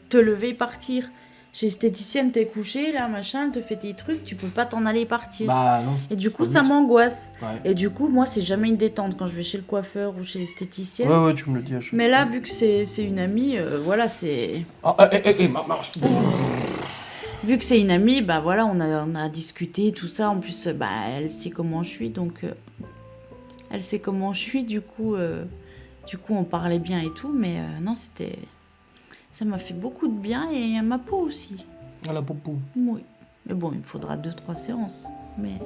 te lever et partir. Chez l'esthéticienne, t'es couché, là, machin, elle te fait tes trucs, tu peux pas t'en aller et partir. Bah non. Et du coup, pas le ça but. m'angoisse. Ouais. Et du coup, moi, c'est jamais une détente quand je vais chez le coiffeur ou chez l'esthéticienne. Ouais, tu me le dis à chaque Mais fois. là, vu que c'est une amie, voilà, c'est... Ah, marche. Vu que c'est une amie, bah voilà, on a discuté, tout ça. En plus, bah, elle sait comment je suis, donc... elle sait comment je suis, du coup, on parlait bien et tout. Mais non, c'était... Ça m'a fait beaucoup de bien et à ma peau aussi. Ah, la poupou. Oui. Mais bon, il me faudra 2-3 séances. Mais...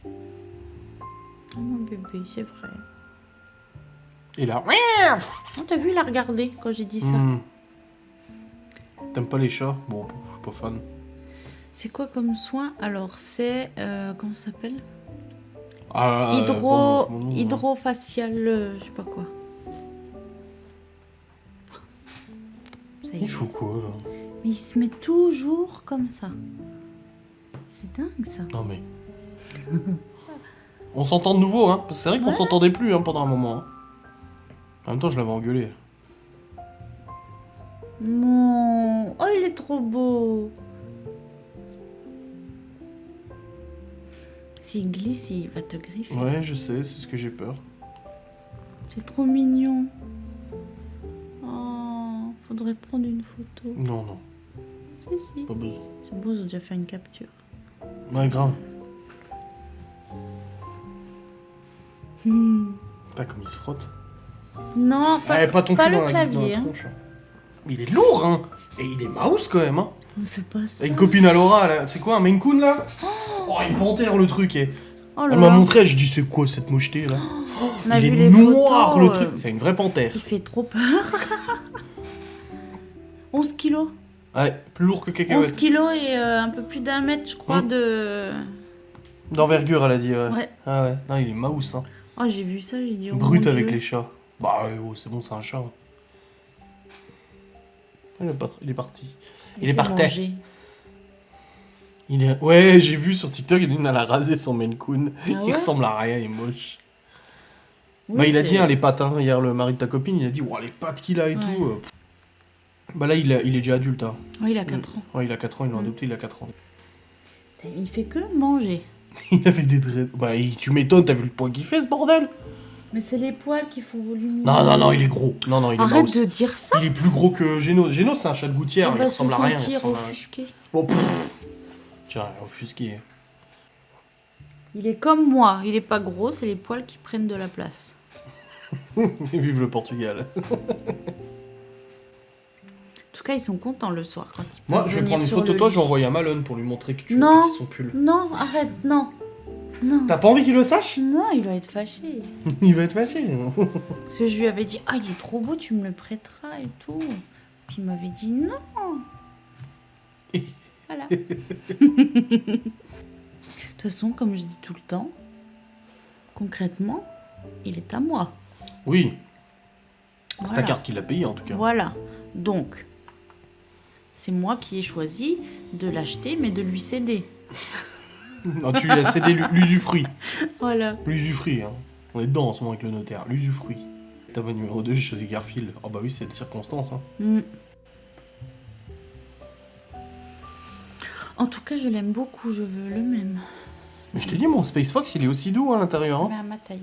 Ah, mon bébé, c'est vrai. Et là... Oh, t'as vu, il a regardé quand j'ai dit ça. T'aimes pas les chats? Bon, je suis pas fan. C'est quoi comme soin? Alors, c'est... comment ça s'appelle? Ah, Hydrofacial, je sais pas quoi. Ça y est. Il faut quoi, là? Mais il se met toujours comme ça. C'est dingue, ça. Non, mais... On s'entend de nouveau, hein. Parce que c'est vrai qu'on s'entendait plus hein, pendant un moment. Hein. En même temps, je l'avais engueulé. Non. Oh, il est trop beau. S'il glisse, il va te griffer. Ouais, je sais, c'est ce que j'ai peur. C'est trop mignon. Oh, faudrait prendre une photo. Non, Si. pas besoin. C'est beau, ils ont déjà fait une capture. Ouais, grave. Pas comme il se frotte. Non, pas, Pas ton pas cul le dans la clavier. Hein. tronche. Mais il est lourd, hein. Et il est mouse, quand même, hein. Ne fais pas ça. Et une copine à Laura, là, c'est quoi, un Maine Coon, là? Oh, une panthère, le truc. Et... Oh là elle m'a là. montré, je dis, c'est quoi cette mocheté, là? On a Il vu est les noir, photos, le truc. C'est une vraie panthère. Il fait trop peur. 11 kilos. Ouais, plus lourd que 11 cacahuète. kilos et un peu plus d'1 mètre, je crois, de... D'envergure, elle a dit, ouais. Ouais. Ah ouais, non, il est mouse, hein. Oh, j'ai vu ça, j'ai dit... Oh, Brut mon avec Dieu. les chats. Bah, oh, c'est bon, c'est un chat. Hein. Il est parti. Il est était par terre. mangé. Il est... Ouais, j'ai vu sur TikTok, il a rasé son Maine Coon. Ah Il ouais ressemble à rien, il est moche. Oui, Bah, il a c'est- dit, hein, les pattes, hein. Hier, le mari de ta copine, il a dit, ouah, les pattes qu'il a et Ouais. tout. Bah là, il est déjà adulte, hein. Oui, il a 4 ans. Ouais, il a 4 ans, ils l'ont Mm. adopté, il a 4 ans. Il fait que manger. Il avait des dreads. Bah, tu m'étonnes, t'as vu le poids qu'il fait, ce bordel? Mais c'est les poils qui font volumineux. Non, il est gros. Non, il est Arrête mouse. de dire ça. Il est plus gros que Genos. Genos, c'est un chat de gouttière, On il va se ressemble à rien. Il sentir ressemble à... offusqué. Bon, tiens, offusqué. Il est comme moi, il est pas gros, c'est les poils qui prennent de la place. Vive le Portugal. En tout cas, ils sont contents le soir quand ils Moi, peuvent je vais venir prendre une sur photo de le toi, lit. je vais envoyer à Malone pour lui montrer que tu Non. as piqué son pull. Non, arrête, non. Non. T'as pas envie qu'il le sache? Non, il va être fâché. Il va être fâché. Parce que je lui avais dit, ah, il est trop beau, tu me le prêteras et tout. Puis il m'avait dit non. Voilà. De toute façon, comme je dis tout le temps, concrètement, il est à moi. Oui, c'est ta Voilà. carte qui l'a payé en tout cas. Voilà. Donc, c'est moi qui ai choisi de l'acheter, mais de lui céder. Non, tu lui as cédé l'usufruit. Voilà. L'usufruit, hein. On est dedans en ce moment avec le notaire. L'usufruit. Tabac numéro 2, j'ai choisi Garfield. Oh bah oui, c'est des circonstances. Hein. Mm. En tout cas, je l'aime beaucoup, je veux le même. Mais je te dis, mon Space Fox, il est aussi doux à l'intérieur. Hein. Mais à ma taille.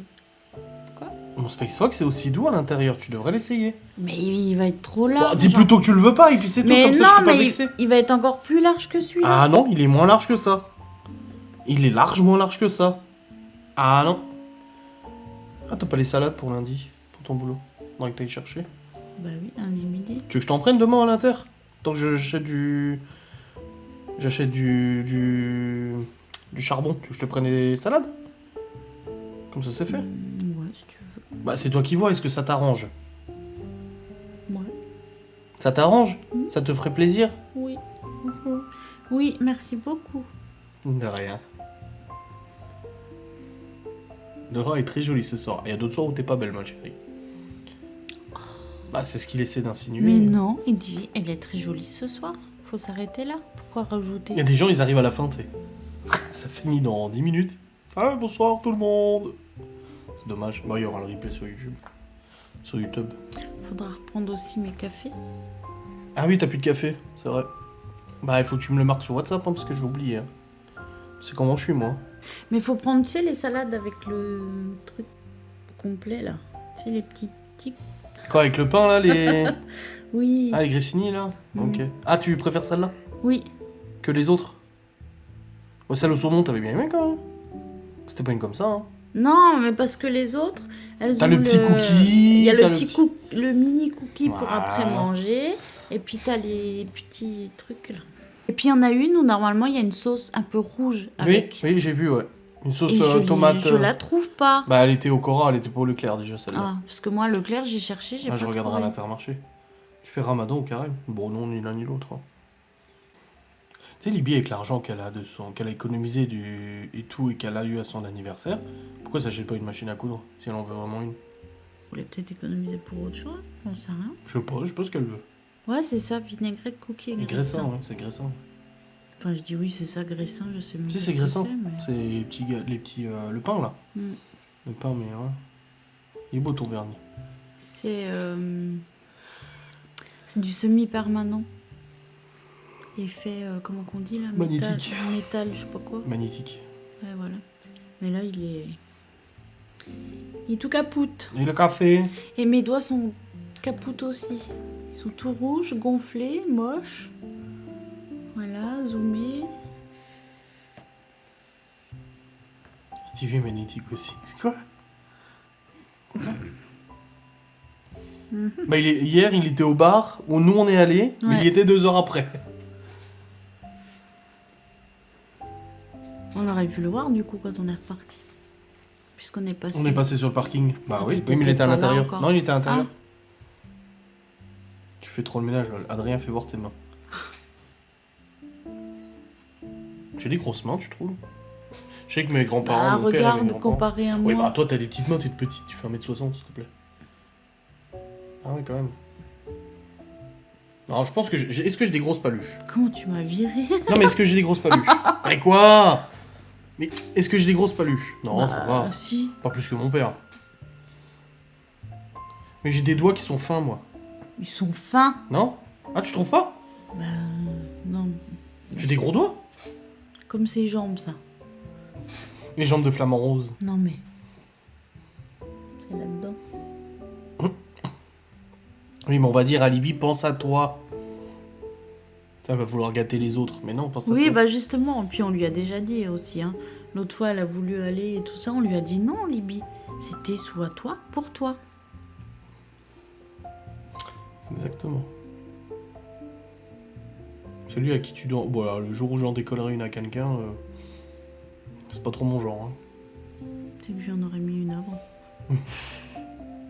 Mon Space Fox, c'est aussi doux à l'intérieur. Tu devrais l'essayer. Mais il va être trop Bon, large. dis plutôt que tu le veux pas, et puis c'est tout. Mais Comme ça, non, je serai pas mais vexé. il va être encore plus large que celui-là. Ah non, il est moins large que ça. Il est moins large que ça. Ah non. Ah, t'as pas les salades pour lundi, pour ton boulot. Faudrait que t'ailles chercher. Bah oui, lundi midi. Tu veux que je t'en prenne demain à l'inter? Tant que j'achète du... J'achète du charbon. Tu veux que je te prenne des salades? Comme ça, c'est fait. Ouais, si tu veux. Bah, c'est toi qui vois, est-ce que ça t'arrange? Ouais. Ça t'arrange? Ça te ferait plaisir? Oui. Oui, merci beaucoup. De rien. Dora est très jolie ce soir. Il y a d'autres soirs où t'es pas belle, ma chérie. Bah, c'est ce qu'il essaie d'insinuer. Mais non, il dit, elle est très jolie ce soir. Faut s'arrêter là. Pourquoi rajouter? Il y a des gens, ils arrivent à la fin, tu sais. Ça finit dans 10 minutes. Ah, bonsoir tout le monde. C'est dommage. Bah, il y aura le replay sur YouTube. Sur YouTube. Faudra reprendre aussi mes cafés. Ah oui, t'as plus de café, c'est vrai. Bah, il faut que tu me le marques sur WhatsApp, hein, parce que je vais oublier. Hein. C'est comment je suis, moi. Mais faut prendre, tu sais, les salades avec le truc complet, là. Tu sais, les petits tics. Quoi, avec le pain, là, les... Oui. Ah, les grissini, là. Ok. Ah, tu préfères celle-là Oui. que les autres? Ouais, celle au saumon, t'avais bien aimé, quand même. C'était pas une comme ça, hein. Non, mais parce que les autres, elles T'as ont le petit cookie, Il y a t'as le petit le mini cookie pour Voilà. après manger. Et puis t'as les petits trucs, là. Et puis il y en a une où, normalement, il y a une sauce un peu rouge avec... Oui, j'ai vu, ouais. Une sauce Et tomate. je la trouve pas. Bah, elle était au Cora, elle était pas au Leclerc, déjà, celle-là. Ah, parce que moi, Leclerc, j'ai cherché, j'ai Ah, pas je regarderai à trouvé. l'Intermarché. Tu fais Ramadan au carême? Bon, non, ni l'un ni l'autre. Hein. Tu sais, Libye, avec l'argent qu'elle a qu'elle a économisé et tout, et qu'elle a eu à son anniversaire, pourquoi ça s'achète pas une machine à coudre, si elle en veut vraiment une? Vous voulez peut-être économiser pour autre chose, j'en sais rien. Je sais pas ce qu'elle veut. Ouais, c'est ça, vinaigrette, cookie et Et graissin. graissin, ouais, c'est graissin. Enfin, je dis oui, c'est ça, graissin, je sais même Si, pas c'est ce que graissin. mais- C'est le pain, là. Mm. Le pain, mais ouais. Il est beau, ton vernis. C'est du semi-permanent. Et fait, comment qu'on dit là? Magnétique. Métal, je sais pas quoi. Magnétique. Ouais, voilà. Mais là, il est tout capoute. Et le café? Et mes doigts sont capoutes aussi. Ils sont tout rouges, gonflés, moches. Voilà, zoomés. Stevie est magnétique aussi. C'est quoi? Bah, hier, il était au bar où nous on est allés, mais Ouais. il y était 2 heures après. On aurait pu le voir du coup quand on est reparti. Puisqu'on est passé. On est passé sur le parking. Bah Donc, oui, il était mais il était à peut-être pas là l'intérieur. encore. Non, il était à l'intérieur. Ah. Tu fais trop le ménage, lol. Adrien, fais voir tes mains. Tu as des grosses mains, tu trouves? Je sais que mes grands-parents. Bah, mon père et mes regarde, grands-parents- comparé à moi. Oui, bah toi, t'as des petites mains, t'es petite. Tu fais 1m60, s'il te plaît. Ah ouais, quand même. Non, je pense que est-ce que j'ai des grosses paluches? Comment tu m'as viré? Non, mais est-ce que j'ai des grosses paluches? Mais quoi? Mais est-ce que j'ai des grosses paluches? Non, Bah, ça va. Si. Pas plus que mon père. Mais j'ai des doigts qui sont fins, moi. Ils sont fins. Non? Ah, tu trouves pas? Bah, non. J'ai des gros doigts? Comme ses jambes, ça. Les jambes de flamant rose. Non, mais. C'est là-dedans. Oui, mais on va dire à Libye, pense à toi. Ça va vouloir gâter les autres, mais non, pense à Oui, toi. bah justement. Puis on lui a déjà dit aussi. Hein. L'autre fois, elle a voulu aller et tout ça. On lui a dit non, Libye. C'était soit toi pour toi. Exactement. Celui à qui tu dois... Voilà, le jour où j'en décollerai une à quelqu'un, c'est pas trop mon genre. Hein. C'est que j'en aurais mis une avant.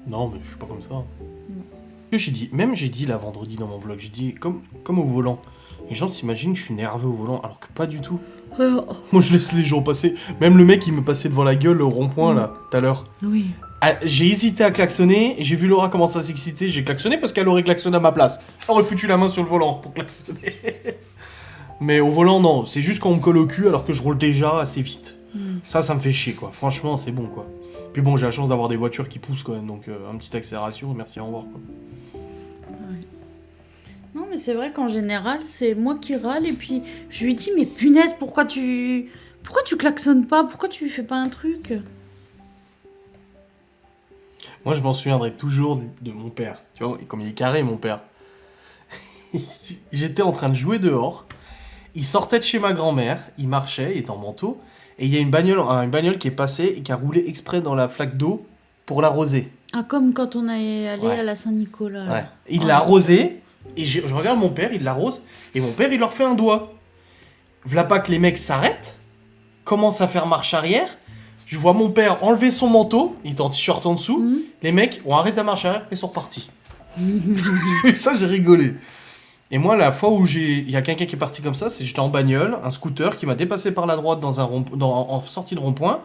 Non, mais je suis pas comme ça. Que j'ai dit, même j'ai dit là vendredi dans mon vlog, j'ai dit comme au volant. Les gens s'imaginent que je suis nerveux au volant, alors que pas du tout. Moi je laisse les gens passer. Même le mec il me passait devant la gueule au rond-point là, tout à l'heure. Oui. Ah, j'ai hésité à klaxonner, et j'ai vu Laura commencer à s'exciter, j'ai klaxonné parce qu'elle aurait klaxonné à ma place. Elle aurait foutu la main sur le volant pour klaxonner. Mais au volant non, c'est juste quand on me colle au cul alors que je roule déjà assez vite. Ça me fait chier quoi, franchement c'est bon quoi. Puis bon, j'ai la chance d'avoir des voitures qui poussent quand même, donc une petite accélération, merci, au revoir quoi. Non, mais mais c'est vrai qu'en général, c'est moi qui râle et puis je lui dis mais punaise, pourquoi tu klaxonnes pas? Pourquoi tu fais pas un truc? Moi, je m'en souviendrai toujours de mon père. Tu vois, comme il est carré, mon père. J'étais en train de jouer dehors. Il sortait de chez ma grand-mère. Il marchait, il était en manteau. Et il y a une bagnole qui est passée et qui a roulé exprès dans la flaque d'eau pour l'arroser. Ah, comme quand on est allé Ouais. à la Saint-Nicolas. là. Ouais. Il l'a arrosé. Et je regarde mon père, il l'arrose. Et mon père, il leur fait un doigt. V'là pas que les mecs s'arrêtent. Commencent à faire marche arrière. Je vois mon père enlever son manteau. Il était en t-shirt en dessous. Mhm. Les mecs ont arrêté la marche arrière et sont repartis. Ça, j'ai rigolé. Et moi, la fois où il y a quelqu'un qui est parti comme ça, c'est j'étais en bagnole, un scooter qui m'a dépassé par la droite en sortie de rond-point.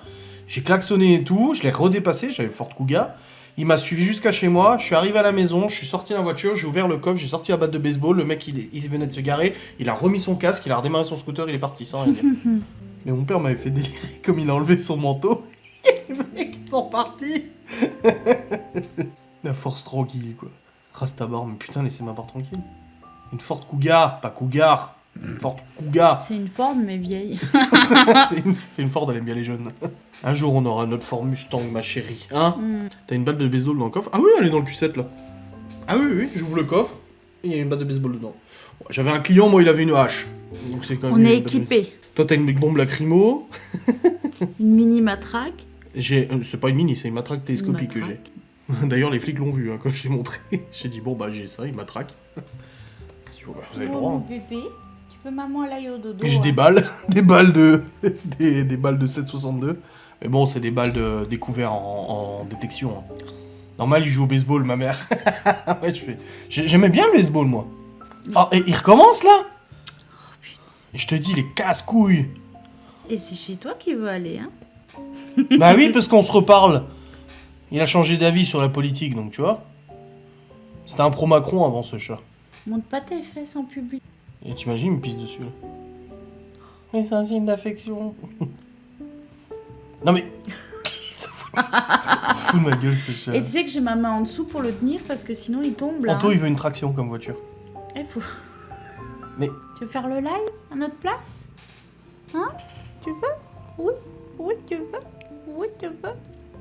J'ai klaxonné et tout, je l'ai redépassé, j'avais le Ford Kuga. Il m'a suivi jusqu'à chez moi, je suis arrivé à la maison, je suis sorti de la voiture, j'ai ouvert le coffre, j'ai sorti la batte de baseball, le mec il venait de se garer, il a remis son casque, il a redémarré son scooter, il est parti sans rien dire. Mais mon père m'avait fait délirer comme il a enlevé son manteau. Les mecs ils sont partis. La force tranquille quoi. Rastabar, mais putain laissez-moi part tranquille. Une Ford Kuga, pas Cougar. Une Ford Kuga. C'est une Ford, mais vieille. C'est une Ford, elle aime bien les jeunes. Un jour, on aura notre Ford Mustang, ma chérie. Hein T'as une batte de baseball dans le coffre? Ah oui, elle est dans le Q7, là. Ah oui, j'ouvre le coffre, et il y a une batte de baseball dedans. J'avais un client, moi, il avait une hache. Donc c'est quand même On est une batte de- équipé. Toi, t'as une bombe lacrymo. Une mini matraque. C'est pas une mini, c'est une matraque télescopique que j'ai. Matraque. D'ailleurs, les flics l'ont vu, hein, quand j'ai montré. J'ai dit, bon, bah, j'ai ça, il matraque. Tu vois, vous avez le Oh, droit. mon hein. bébé, tu veux maman aller au dodo? Et j'ai hein des balles, des balles de 7,62. Mais bon, c'est des balles découvertes en détection. hein. Normal, il joue au baseball, ma mère. Ouais, j'aimais bien le baseball, moi. Ah, et il recommence là Et je te dis, les casse-couilles. Et c'est chez toi qu'il veut aller, hein? Bah oui, parce qu'on se reparle. Il a changé d'avis sur la politique, donc tu vois. C'était un pro-Macron avant ce chat. Monte pas tes fesses en public. Et t'imagines, il me pisse dessus là. Mais c'est un signe d'affection. Non mais. Il se fout de ma gueule ce chat. Et tu sais que j'ai ma main en dessous pour le tenir parce que sinon il tombe là. Anto, il veut une traction comme voiture. Faut... Mais. Tu veux faire le live à notre place? Hein? Tu veux? Oui. Oui, tu veux? Oui, tu veux?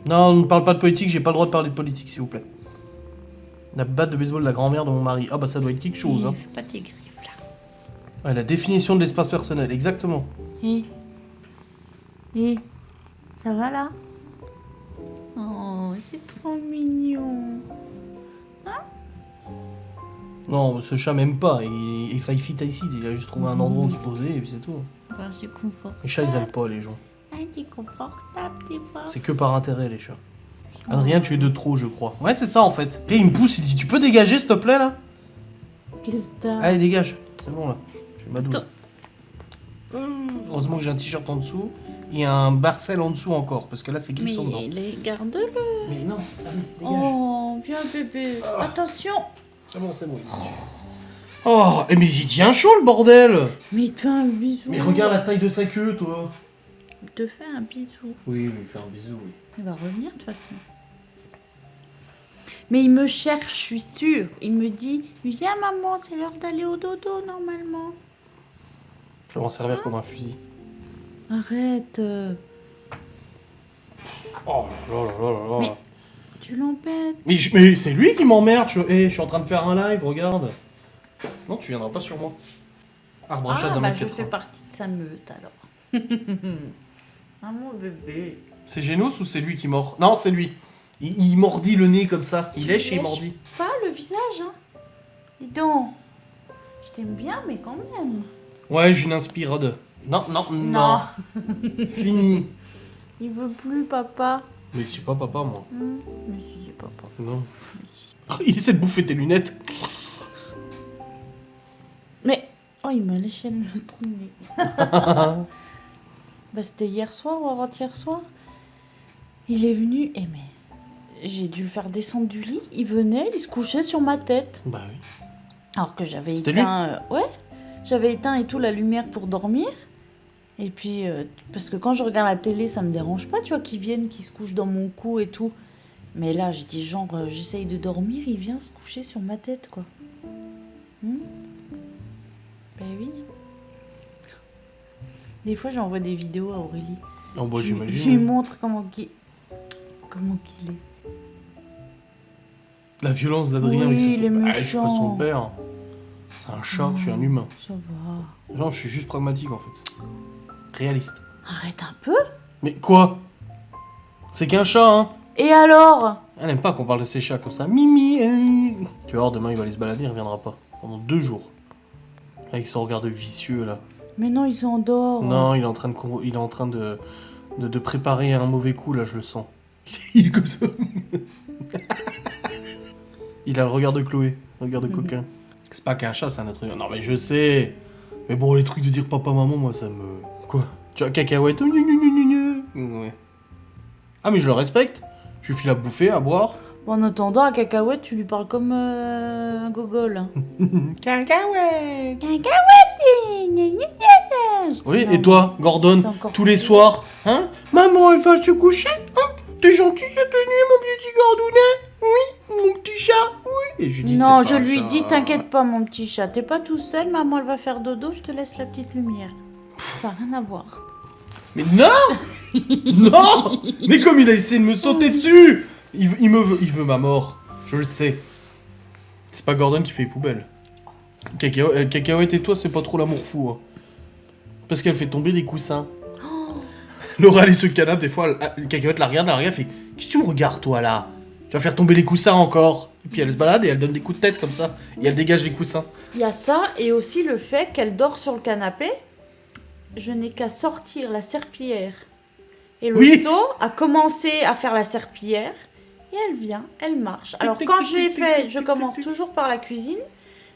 Non, on ne parle pas de politique, j'ai pas le droit de parler de politique, s'il vous plaît. La batte de baseball de la grand-mère de mon mari. Ah bah ça doit être quelque chose, hein. Fais pas tes griffes là. Ouais, la définition de l'espace personnel, exactement. Et ça va là? Oh, c'est trop mignon. Non, ce chat m'aime pas, il faille fit ici, il a juste trouvé un endroit où se poser et puis c'est tout. Bah, c'est confortable. Les chats, ils aiment pas les gens. Ah, c'est confortable, t'es pas. C'est que par intérêt, les chats. Adrien, tu es de trop, je crois. Ouais, c'est ça en fait. Puis il me pousse, il dit, tu peux dégager s'il te plaît là? Qu'est-ce que t'as? Allez, dégage. C'est bon là. Je fais ma douille. Attends. Heureusement que j'ai un t-shirt en dessous et un Barcel en dessous encore, parce que là c'est Mais glissant dedans. garde-le. Mais non, allez, dégage. Oh, viens bébé. Attention. C'est bon, c'est bon. Oh, mais il tient chaud le bordel! Mais il te fait un bisou. Mais regarde la taille de sa queue, toi! Il te fait un bisou. Oui, il fait un bisou, oui. Il va revenir de toute façon. Mais il me cherche, je suis sûre. Il me dit, viens maman, c'est l'heure d'aller au dodo normalement. Je vais m'en servir comme un fusil. Arrête. Oh là là là là là. Mais- Tu l'embêtes. Mais c'est lui qui m'emmerde! Je suis en train de faire un live, regarde! Non, tu viendras pas sur moi. Arbre à chat Ah, d'un bah mètre je 80. fais partie de sa meute alors. Ah mon bébé. C'est Genos ou c'est lui qui mord? Non, c'est lui. Il mordit le nez comme ça. Il lèche et il mordit. Pas le visage, hein. Dis donc. Je t'aime bien, mais quand même. Ouais, je l'inspire. Non, non, non. Non. Fini. Il veut plus, papa. Mais c'est pas papa, moi. Mais si, c'est papa. Non. Il essaie de bouffer tes lunettes. Mais. Oh, il m'a léché le trou de nez. Bah, c'était hier soir ou avant-hier soir. Il est venu, et mais. J'ai dû le faire descendre du lit. Il venait, il se couchait sur ma tête. Bah oui. Alors que j'avais C'était éteint. Ouais. J'avais éteint et tout la lumière pour dormir. Et puis, parce que quand je regarde la télé, ça me dérange pas, tu vois, qu'ils viennent, qu'ils se couchent dans mon cou et tout. Mais là, j'ai dit, genre, j'essaye de dormir, il vient se coucher sur ma tête, quoi. Des fois, j'envoie des vidéos à Aurélie. Oh, bah, Je lui j'imagine. montre comment qu'il est. La violence d'Adrien. Oui, avec il est je suis pas son méchant. père. C'est un chat, je suis un humain. Ça va. Genre, je suis juste pragmatique en fait. Réaliste. Arrête un peu. Mais quoi? C'est qu'un chat, hein? Et alors? Elle n'aime pas qu'on parle de ses chats comme ça. Mimi, Tu vas voir, demain il va aller se balader, il reviendra pas. Pendant 2 jours. Avec son regard de vicieux là. Mais non, il s'endort. Non, il est en train de préparer un mauvais coup là, je le sens. Il est comme ça. Il a le regard de Chloé, le regard de coquin. C'est pas qu'un chat, c'est un être humain. Non mais je sais. Mais bon, les trucs de dire papa, maman, moi ça me... Quoi? Tu vois, cacahuète. Ouais. Ah mais je le respecte. Je lui file à bouffer, à boire. Bon, en attendant, à Cacahuète, tu lui parles comme un gogol. Cacahuète. Cacahuète. Oui, et toi, Gordon, C'est encore tous les pire. soirs, hein? Maman, elle va se coucher? Hein? T'es gentil cette nuit, mon petit Gordounet? Oui, mon petit chat? Oui. Et je lui dis, Non, c'est je pas un lui chat. dis, t'inquiète pas, mon petit chat, t'es pas tout seul, maman, elle va faire dodo, je te laisse la petite lumière. Ça n'a rien à voir. Mais non. Non. Mais comme il a essayé de me sauter dessus, il veut ma mort. Je le sais. C'est pas Gordon qui fait les poubelles. Cacahuète et toi, c'est pas trop l'amour fou. Hein. Parce qu'elle fait tomber les coussins. Laura, elle est sur le canapé, des fois, Cacahuète la regarde, elle fait « Qu'est-ce que tu me regardes, toi, là? Tu vas faire tomber les coussins encore !» Et puis elle se balade et elle donne des coups de tête comme ça. Et elle dégage les coussins. Il y a ça, et aussi le fait qu'elle dort sur le canapé. Je n'ai qu'à sortir la serpillière. Et le Oui. seau a commencé à faire la serpillière. Et elle vient, elle marche. Alors tic, quand tic, j'ai tic, fait, tic, je tic, commence tic. toujours par la cuisine.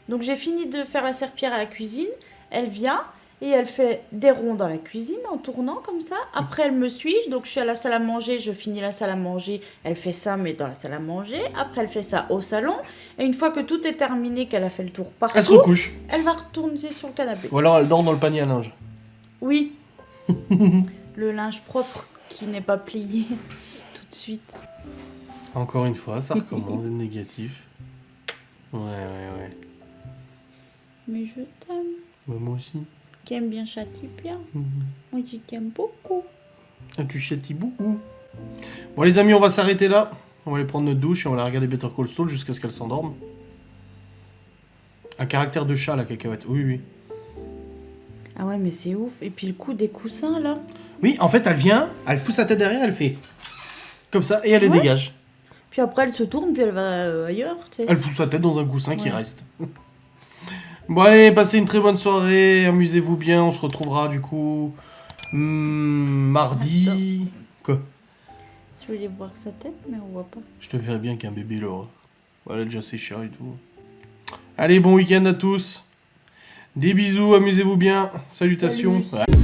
Donc j'ai fini de faire la serpillière à la cuisine. Elle vient et elle fait des ronds dans la cuisine en tournant comme ça. Après elle me suit, donc je suis à la salle à manger, je finis la salle à manger. Elle fait ça mais dans la salle à manger. Après elle fait ça au salon. Et une fois que tout est terminé, qu'elle a fait le tour Elle se partout, recouche. elle va retourner sur le canapé. Ou alors elle dort dans le panier à linge. Oui. Le linge propre qui n'est pas plié tout de suite. Encore une fois, ça recommande le négatif. Ouais. Mais je t'aime. Bah, moi aussi. Qui aime bien châtie bien. Mhm. Moi je t'aime beaucoup. Ah, tu châties beaucoup. Bon, les amis, on va s'arrêter là. On va aller prendre notre douche et on va aller regarder Better Call Saul jusqu'à ce qu'elle s'endorme. Un caractère de chat, la cacahuète. Oui. Ah ouais mais c'est ouf. Et puis le coup des coussins là. Oui, en fait, elle vient, elle fout sa tête derrière, elle fait comme ça et elle les Ouais. dégage. Puis après elle se tourne puis elle va ailleurs. Tu sais. Elle fout sa tête dans un coussin qui Ouais. reste. Bon, allez, passez une très bonne soirée, amusez-vous bien. On se retrouvera du coup mardi. Quoi? Je voulais voir sa tête mais on voit pas. Je te verrai bien qu'un bébé, Laura. Voilà, déjà c'est cher et tout. Allez, bon week-end à tous. Des bisous, amusez-vous bien. Salutations. Salut. Ouais.